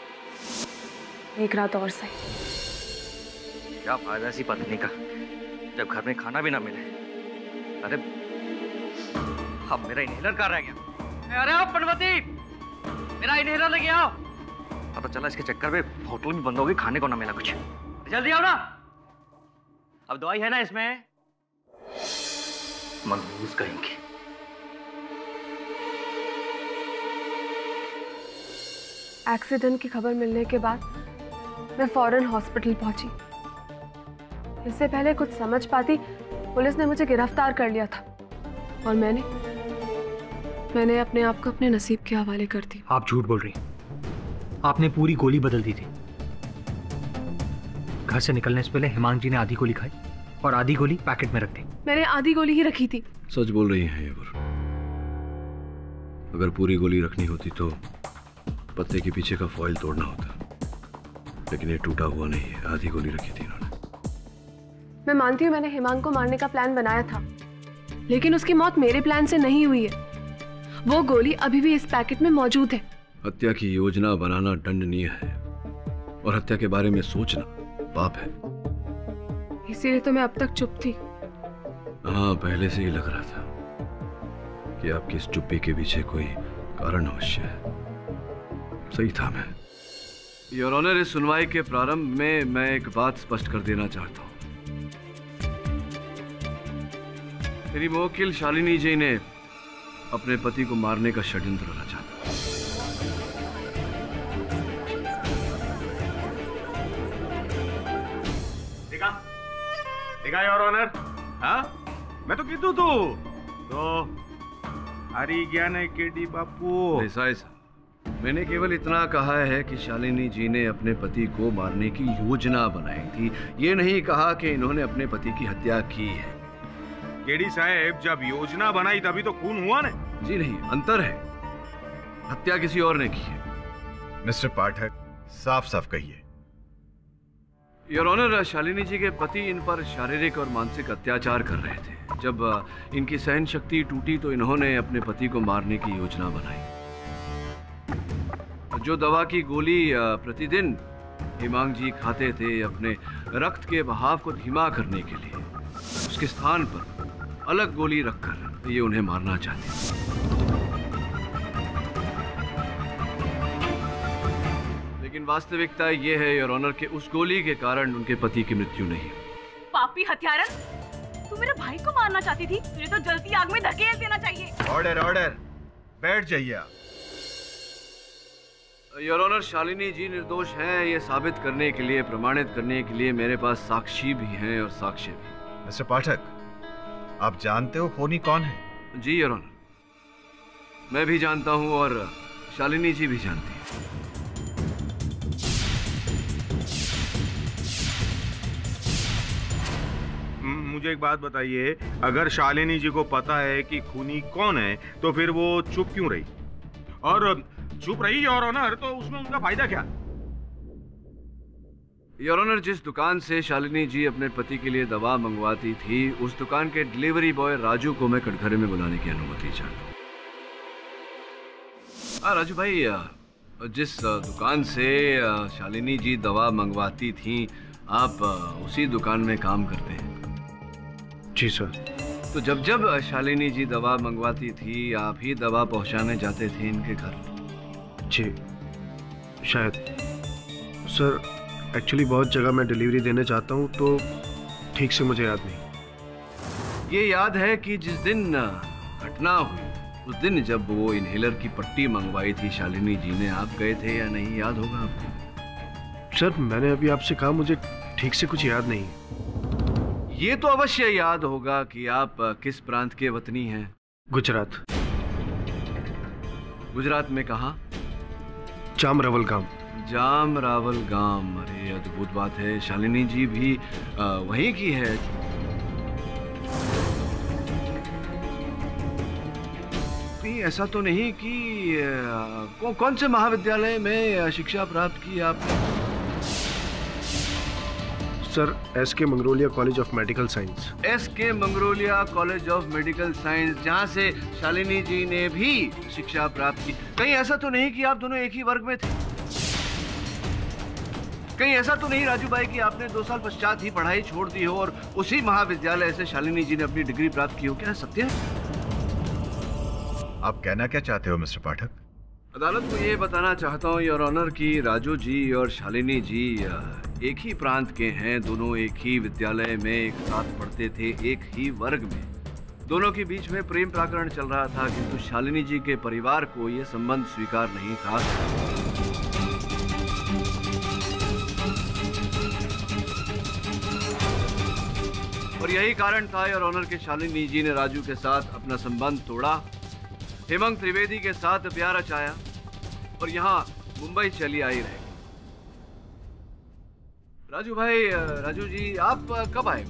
1 रात और सही। क्या फायदा सी पत्नी का जब घर में खाना भी ना मिले। अरे अब मेरा इनहेलर कहाँ रह गया? अरे आप पनवती, मेरा इनहेलर लेके आओ। पता चला इसके चक्कर में होटल भी बंद हो गई, खाने को ना मिला कुछ। जल्दी आओ ना, अब दवाई है ना इसमें? मनहूस कहेंगे। एक्सीडेंट की खबर मिलने के बाद मैं फौरन हॉस्पिटल पहुंची। इससे पहले कुछ समझ पाती पुलिस ने मुझे गिरफ्तार कर लिया था और मैंने अपने आप को अपने नसीब के हवाले कर दी। आप झूठ बोल रही, आपने पूरी गोली बदल दी थी। घर से निकलने से पहले हेमांग जी ने आधी गोली खाई और आधी गोली पैकेट में रख दी। मैंने आधी गोली ही रखी थी। सच बोल रही हैं ये वरुण। अगर पूरी गोली रखनी होती तो पत्ते के पीछे का फॉइल तोड़ना होता, लेकिन ये टूटा हुआ नहीं है, आधी गोली रखी थी इन्होंने। मैं मानती हूँ मैंने हेमांग को मारने का प्लान बनाया था, लेकिन उसकी मौत मेरे प्लान से नहीं हुई है। वो गोली अभी भी इस पैकेट में मौजूद है। हत्या की योजना बनाना दंडनीय है और हत्या के बारे में सोचना पाप है। इसीलिए तो मैं अब तक चुप थी। हाँ, पहले से ही लग रहा था कि आपकी इस चुप्पी के पीछे कोई कारण अवश्य है। सही था मैं। योर ऑनर, इस सुनवाई के प्रारंभ में मैं एक बात स्पष्ट कर देना चाहता हूँ। मेरी मुवक्किल शालिनी जी ने अपने पति को मारने का षड्यंत्र रचा था। देखा योर ऑनर? हाँ, मैं तो कीधु तू तो हरी ज्ञान है केडी बापू। ऐसा मैंने केवल इतना कहा है कि शालिनी जी ने अपने पति को मारने की योजना बनाई थी। ये नहीं कहा कि इन्होंने अपने पति की हत्या की है। केडी साहब, जब योजना बनाई तभी तो खून हुआ ना? जी नहीं, अंतर है। हत्या किसी और ने की है। मिस्टर पाठक, साफ साफ कहिए, योर ऑनर, शालिनी जी के पति इन पर शारीरिक और मानसिक अत्याचार कर रहे थे। जब इनकी सहन शक्ति टूटी तो इन्होंने अपने पति को मारने की योजना बनाई। जो दवा की गोली प्रतिदिन हिमांग जी खाते थे अपने रक्त के बहाव को धीमा करने के लिए, उसके स्थान पर अलग गोली रखकर ये उन्हें मारना चाहते थे। लेकिन वास्तविकता ये है योर ऑनर कि उस गोली के कारण उनके पति की मृत्यु नहीं। पापी हत्यारन, तू मेरे भाई को मारना चाहती थी? तुझे तो जलती आग में धकेल देना चाहिए। ऑर्डर ऑर्डर, बैठ जाइए आप। योर ऑनर, शालिनी जी निर्दोष हैं ये साबित करने के लिए, प्रमाणित करने के लिए मेरे पास साक्षी भी हैं और साक्ष्य भी। मिस्टर पाठक, आप जानते हो खूनी कौन है? जी योर ऑनर, मैं भी जानता हूं और शालिनी जी भी जानती हैं। मुझे एक बात बताइए, अगर शालिनी जी को पता है कि खूनी कौन है तो फिर वो चुप क्यों रही? और चुप रही योर ऑनर तो उसमें उनका फायदा क्या? योर ऑनर, जिस दुकान से शालिनी जी अपने पति के लिए दवा मंगवाती थी उस दुकान के डिलीवरी बॉय राजू को मैं कटघरे में बुलाने की अनुमति चाहता हूँ। राजू भाई, जिस दुकान से शालिनी जी दवा मंगवाती थी आप उसी दुकान में काम करते हैं? जी सर। तो जब जब शालिनी जी दवा मंगवाती थी आप ही दवा पहुंचाने जाते थे इनके घर? जी शायद सर, एक्चुअली बहुत जगह मैं डिलीवरी देने जाता हूँ तो ठीक से मुझे याद नहीं। ये याद है कि जिस दिन घटना हुई उस दिन जब वो इनहेलर की पट्टी मंगवाई थी शालिनी जी ने, आप गए थे या नहीं, याद होगा आपको? सर मैंने अभी आपसे कहा मुझे ठीक से कुछ याद नहीं। ये तो अवश्य याद होगा कि आप किस प्रांत के वतनी हैं? गुजरात। गुजरात में कहाँ? जामरावल गांव। जामरावल गांव, अरे अद्भुत बात है। शालिनी जी भी वहीं की है। ऐसा तो नहीं कि कौन से महाविद्यालय में शिक्षा प्राप्त की आपने? Sir SK Mangrolia college of medical science. SK Mangrolia college of medical science, जहाँ से शालिनी जी ने भी शिक्षा प्राप्त की। कहीं ऐसा तो नहीं कि आप दोनों एक ही वर्ग में थे? कहीं ऐसा तो नहीं राजू भाई कि आपने 2 साल पश्चात ही पढ़ाई छोड़ दी हो और उसी महाविद्यालय से शालिनी जी ने अपनी डिग्री प्राप्त की हो? क्या सत्य है? आप कहना क्या चाहते हो मिस्टर पाठक? अदालत को ये बताना चाहता हूँ योर ऑनर कि राजू जी और शालिनी जी एक ही प्रांत के हैं। दोनों एक ही विद्यालय में एक साथ पढ़ते थे, एक ही वर्ग में। दोनों के बीच में प्रेम प्रकरण चल रहा था, किंतु शालिनी जी के परिवार को यह संबंध स्वीकार नहीं था। और यही कारण था योर ऑनर के शालिनी जी ने राजू के साथ अपना संबंध तोड़ा, हेमंत त्रिवेदी के साथ प्यार रचाया और यहाँ मुंबई चली आई रहे। राजू भाई, राजू जी आप कब आए?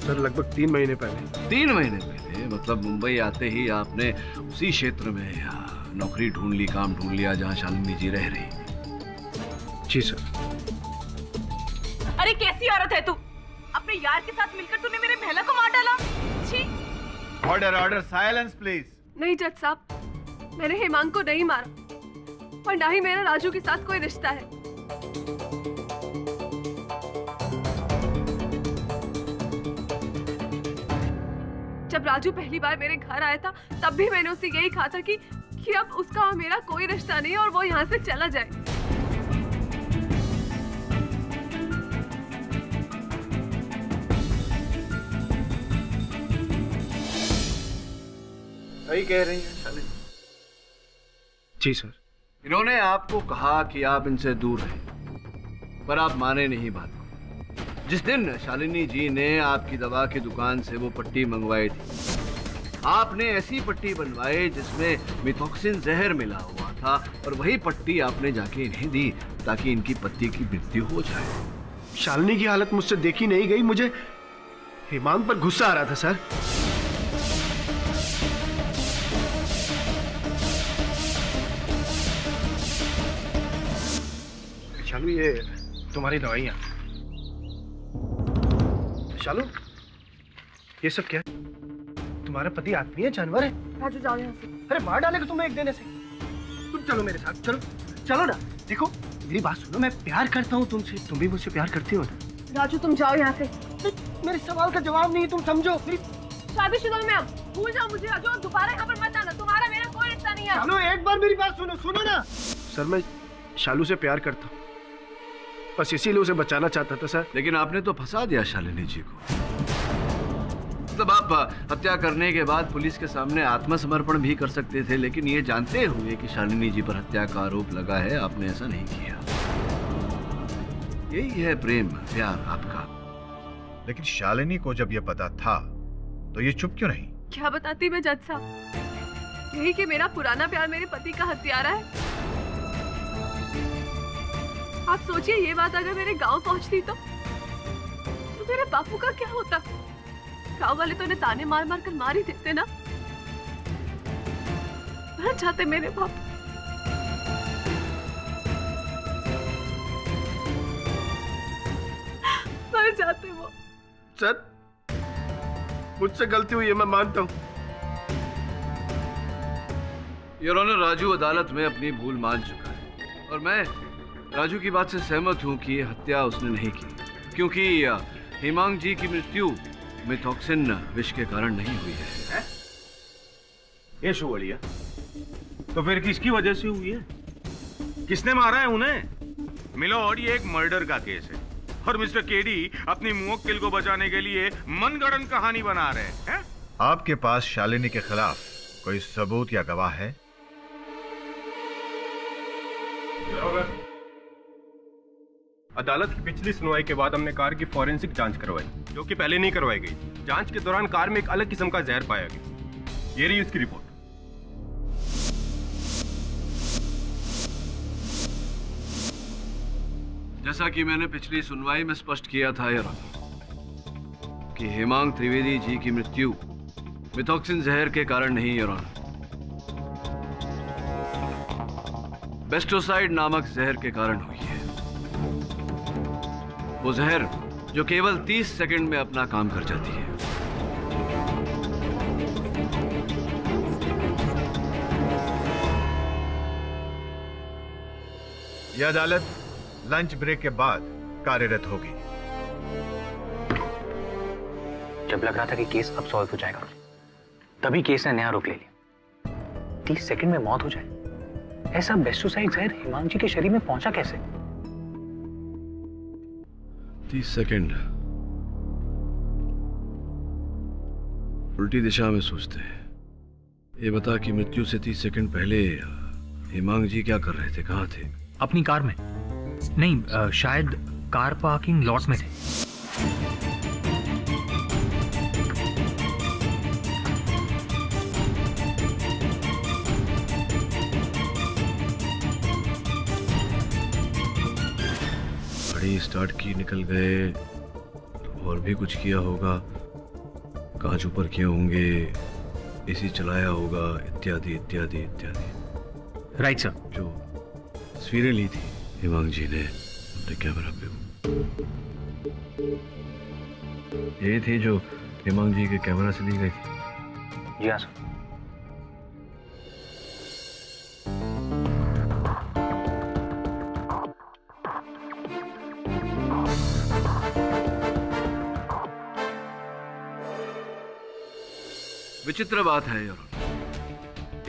सर लगभग 3 महीने पहले। 3 महीने पहले? मतलब मुंबई आते ही आपने उसी क्षेत्र में नौकरी ढूंढ ली, काम ढूंढ लिया जहाँ शालिनी जी रह रही? जी सर। अरे कैसी औरत है तू? अपने यार के साथ मिलकर तूने मेरे महिला को मार डाला। छी। Order order, silence please. नहीं जज साहब, मैंने हेमांग को नहीं मारा और ना ही मेरा राजू के साथ कोई रिश्ता है। जब राजू पहली बार मेरे घर आया था तब भी मैंने उसे यही कहा था कि अब उसका और मेरा कोई रिश्ता नहीं और वो यहाँ से चला जाए। सही कह रही हैं शालिनी जी सर। इन्होंने आपको कहा कि आप इनसे दूर रहें, पर आप माने नहीं बात को। जिस दिन शालिनी जी ने आपकी दवा की दुकान से वो पट्टी मंगवाई थी, आपने ऐसी पट्टी बनवाई जिसमें मिथॉक्सिन जहर मिला हुआ था और वही पट्टी आपने जाके इन्हें दी ताकि इनकी पति की मृत्यु हो जाए। शालिनी की हालत मुझसे देखी नहीं गई, मुझे हेमांग पर गुस्सा आ रहा था सर। शालू ये तुम्हारी दवाइयाँ। शालू ये सब क्या है? तुम्हारा पति आदमी है जानवर है? राजू जाओ यहाँ से। अरे मार डालेगा तुम्हें एक देने से। तुम चलो मेरे साथ, चलो चलो ना। देखो मेरी बात सुनो, मैं प्यार करता हूँ तुमसे, तुम भी मुझसे प्यार करती हो ना? राजू तुम जाओ यहाँ से। मेरे सवाल का जवाब नहीं, तुम समझो मेरी। शादीशुदा में अब भूल जाओ मुझे राजू, और दोबारा यहाँ पर मत आना, तुम्हारा मेरा कोई रिश्ता नहीं है। शालू एक बार मेरी बात सुनो, सुनो ना। सर मैं शालू से प्यार करता हूँ, बस इसीलिए उसे बचाना चाहता था सर। लेकिन आपने तो फंसा दिया शालिनी जी को। मतलब आप हत्या करने के बाद पुलिस के सामने आत्मसमर्पण भी कर सकते थे, लेकिन ये जानते हुए कि शालिनी जी पर हत्या का आरोप लगा है, आपने ऐसा नहीं किया। यही है प्रेम, प्यार आपका। लेकिन शालिनी को जब ये पता था तो ये चुप क्यों नहीं? क्या बताती मैं जज साहब, यही कि मेरा पुराना प्यार मेरे पति का हत्यारा है। आप सोचिए ये बात अगर मेरे गांव पहुंचती तो मेरे बापू का क्या होता? गांव वाले तो इन्हें ताने मार मार कर मार ही देते ना। मर जाते मेरे बापू। मर जाते वो। सर मुझसे गलती हुई है, मैं मानता हूँ। योर ऑनर, राजू अदालत में अपनी भूल मान चुका है और मैं राजू की बात से सहमत हूँ कि ये हत्या उसने नहीं की, क्योंकि हिमांग जी की मृत्यु मिथॉक्सिन विष के कारण नहीं हुई है। ये शुवलिया, तो फिर किसकी वजह से हुई है? किसने मारा है उन्हें? मिलोड, ये एक मर्डर का केस है और मिस्टर केडी अपनी मुवक्किल को बचाने के लिए मनगढ़ंत कहानी बना रहे हैं। आपके पास शालिनी के खिलाफ कोई सबूत या गवाह है? अदालत की पिछली सुनवाई के बाद हमने कार की फॉरेंसिक जांच करवाई, जो कि पहले नहीं करवाई गई। जांच के दौरान कार में एक अलग किस्म का जहर पाया गया। ये रही उसकी रिपोर्ट। जैसा कि मैंने पिछली सुनवाई में स्पष्ट किया था योर ऑनर, कि हेमांग त्रिवेदी जी की मृत्यु मिथॉक्सिन जहर के कारण नहीं योर ऑनर, बेस्टोसाइड नामक जहर के कारण हुई है। वो जहर जो केवल 30 सेकंड में अपना काम कर जाती है। यह अदालत लंच ब्रेक के बाद कार्यरत होगी। जब लग रहा था कि केस अब सॉल्व हो जाएगा, तभी केस ने नया रुख ले लिया। 30 सेकंड में मौत हो जाए, ऐसा बेस्टोसाइड जहर हिमांग जी के शरीर में पहुंचा कैसे? 30 सेकंड उल्टी दिशा में सोचते हैं। ये बता कि मृत्यु से 30 सेकंड पहले हिमांग जी क्या कर रहे थे, कहाँ थे? अपनी कार में नहीं, शायद कार पार्किंग लॉट में थे। गाड़ी स्टार्ट की, निकल गए, और भी कुछ किया होगा, कांच ऊपर किए होंगे, एसी चलाया होगा, इत्यादि इत्यादि इत्यादि। Right sir. जो तस्वीरें ली थी हिमांग जी ने अपने कैमरा पे, यही थी जो हिमांग जी के कैमरा से ली गई थी? जी हाँ सर। विचित्र बात है यार,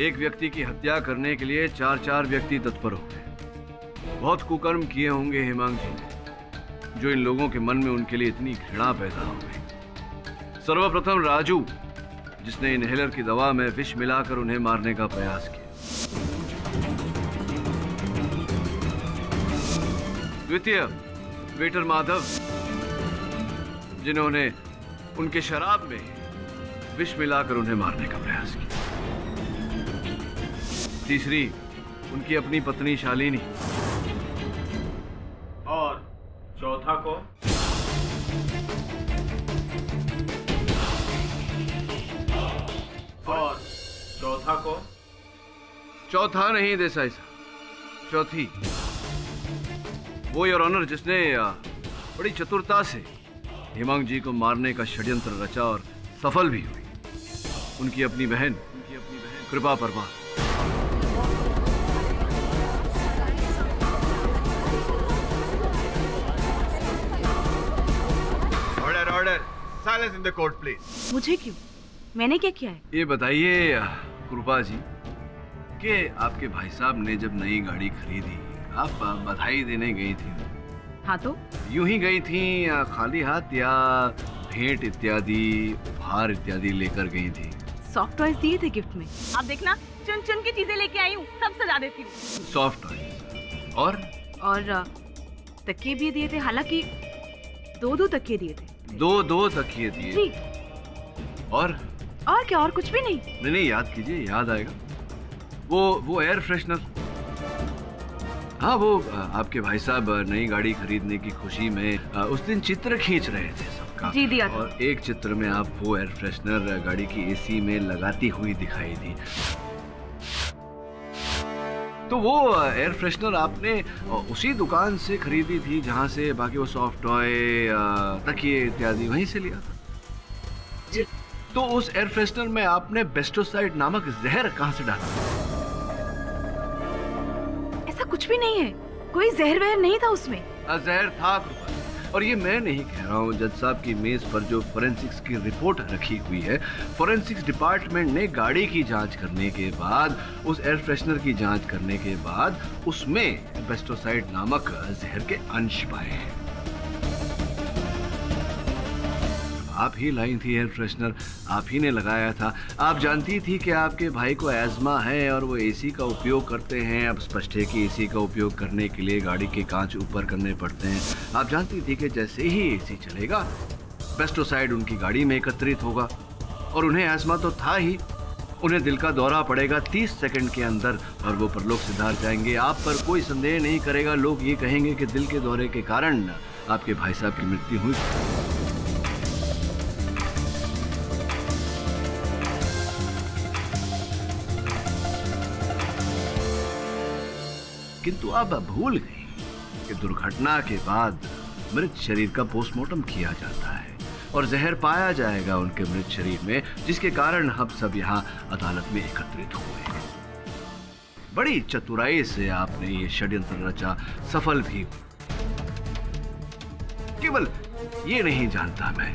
एक व्यक्ति की हत्या करने के लिए 4 व्यक्ति तत्पर हो गए। बहुत कुकर्म किए होंगे हिमांग जी ने, जो इन लोगों के मन में उनके लिए इतनी घृणा पैदा हो गई। सर्वप्रथम राजू, जिसने इनहेलर की दवा में विष मिलाकर उन्हें मारने का प्रयास किया। द्वितीय वेटर माधव, जिन्होंने उनके शराब में विष मिलाकर उन्हें मारने का प्रयास किया। तीसरी उनकी अपनी पत्नी शालिनी, और चौथा को? और चौथा को? चौथा नहीं देसाई साहब, चौथी। वो योर ऑनर जिसने बड़ी चतुरता से हेमांग जी को मारने का षड्यंत्र रचा और सफल भी हुई, उनकी अपनी बहन कृपा Parmar. Order order, silence in the court please. मुझे क्यों? मैंने क्या किया है? ये बताइए कृपा जी कि आपके भाई साहब ने जब नई गाड़ी खरीदी, आप बधाई देने गई थी। हाँ तो यूं ही गई थी खाली हाथ या भेंट इत्यादि उपहार इत्यादि लेकर गई थी? सॉफ्ट टॉयज दिए थे गिफ्ट में। आप देखना चुन चुन की चीजें लेके आई हूँ, सब सजा देती हूँ। सॉफ्ट टॉयज और तकिए भी दिए थे, हालांकि दो तकिए दिए थे। दो तकिए दिए जी। और क्या? और कुछ भी नहीं? नहीं, याद कीजिए, याद आएगा। वो एयर फ्रेशनर। हाँ, वो आपके भाई साहब नई गाड़ी खरीदने की खुशी में उस दिन चित्र खींच रहे थे सबका। जी दिया था। और एक चित्र में आप वो एयर फ्रेशनर गाड़ी की एसी में लगाती हुई दिखाई दी। तो वो एयर फ्रेशनर आपने उसी दुकान से खरीदी थी जहां से बाकी वो सॉफ्ट टॉय, तकिए इत्यादि वहीं से लिया था। तो उस एयर फ्रेशनर में आपने बेस्टोसाइड नामक जहर कहां से डाला? ऐसा कुछ भी नहीं है, कोई जहर वहर नहीं था उसमें। जहर था और ये मैं नहीं कह रहा हूँ। जज साहब की मेज पर जो फोरेंसिक्स की रिपोर्ट रखी हुई है, फोरेंसिक्स डिपार्टमेंट ने गाड़ी की जांच करने के बाद, उस एयर फ्रेशनर की जांच करने के बाद उसमें बेस्टोसाइड नामक जहर के अंश पाए हैं। आप ही लाई थी एयर फ्रेशनर, आप ही ने लगाया था। आप जानती थी कि आपके भाई को एज़मा है और वो एसी का उपयोग करते हैं। अब स्पष्ट है कि एसी का उपयोग करने के लिए गाड़ी के कांच ऊपर करने पड़ते हैं। आप जानती थी कि जैसे ही एसी चलेगा बेस्टोसाइड उनकी गाड़ी में एकत्रित होगा और उन्हें एज़मा तो था ही, उन्हें दिल का दौरा पड़ेगा 30 सेकंड के अंदर और वो परलोक सिधार जाएंगे। आप पर कोई संदेह नहीं करेगा। लोग ये कहेंगे कि दिल के दौरे के कारण आपके भाई साहब की मृत्यु हुई। किंतु आप भूल गई कि दुर्घटना के बाद मृत शरीर का पोस्टमार्टम किया जाता है और जहर पाया जाएगा उनके मृत शरीर में, जिसके कारण हम सब यहाँ अदालत में एकत्रित हुए हैं। बड़ी चतुराई से आपने ये षड्यंत्र रचा, सफल भी हुए। केवल ये नहीं जानता मैं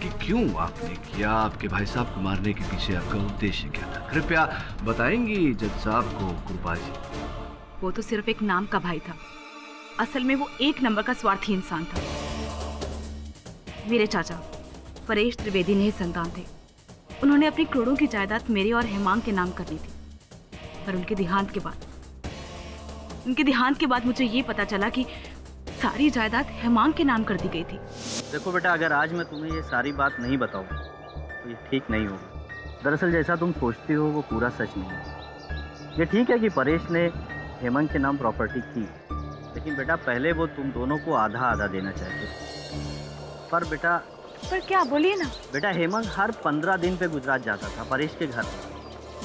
कि क्यों आपने किया, आपके भाई साहब को मारने के पीछे आपका उद्देश्य क्या था। कृपया बताएंगी जज साहब को कृपा जी। वो तो सिर्फ एक नाम का भाई था, असल में वो एक नंबर का स्वार्थी इंसान था। मेरे चाचा परेश त्रिवेदी ने ही संतान थे। उन्होंने अपनी करोड़ों की जायदाद मेरे और हेमांग के नाम करनी थी, पर उनके देहांत के बाद मुझे ये पता चला कि सारी जायदाद हेमांग के नाम कर दी गई थी। देखो बेटा, अगर आज मैं तुम्हें ये सारी बात नहीं बताऊंगा तो ये ठीक नहीं होगा। दरअसल जैसा तुम सोचती हो वो पूरा सच नहीं है। ये ठीक है कि परेश ने हेमंत के नाम प्रॉपर्टी की, लेकिन बेटा पहले वो तुम दोनों को आधा आधा देना चाहते थे। पर क्या, बोलिए ना। बेटा हेमंत हर 15 दिन पे गुजरात जाता था परेश के घर,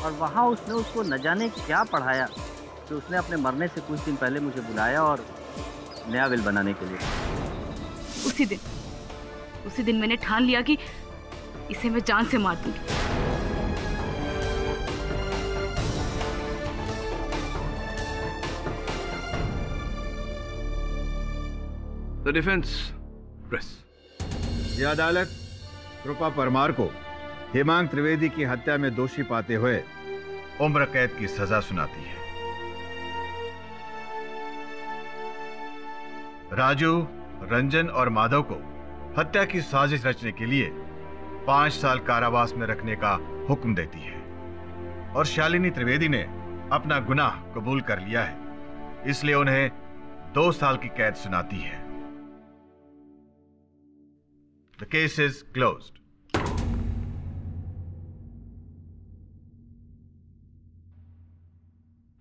और वहाँ उसने उसको न जाने क्या पढ़ाया कि उसने अपने मरने से कुछ दिन पहले मुझे बुलाया और नया विल बनाने के लिए। उसी दिन मैंने ठान लिया कि इसे मैं जान से मार दूंगी। The defense, press. यह अदालत कृपा परमार को हेमांग त्रिवेदी की हत्या में दोषी पाते हुए उम्र कैद की सजा सुनाती है। राजू, रंजन और माधव को हत्या की साजिश रचने के लिए 5 साल कारावास में रखने का हुक्म देती है और शालिनी त्रिवेदी ने अपना गुनाह कबूल कर लिया है, इसलिए उन्हें 2 साल की कैद सुनाती है। The case is closed.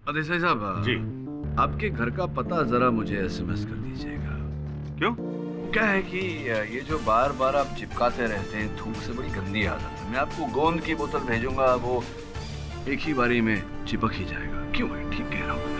Desai साहब जी, आपके घर का पता जरा मुझे एसएमएस कर दीजिएगा। क्यों? क्या है कि ये जो बार बार आप चिपकाते रहते हैं, थूक से बड़ी गंदी आदत है। मैं आपको गोंद की बोतल भेजूंगा, वो एक ही बारी में चिपक ही जाएगा। क्यों है? ठीक कह रहा हूँ।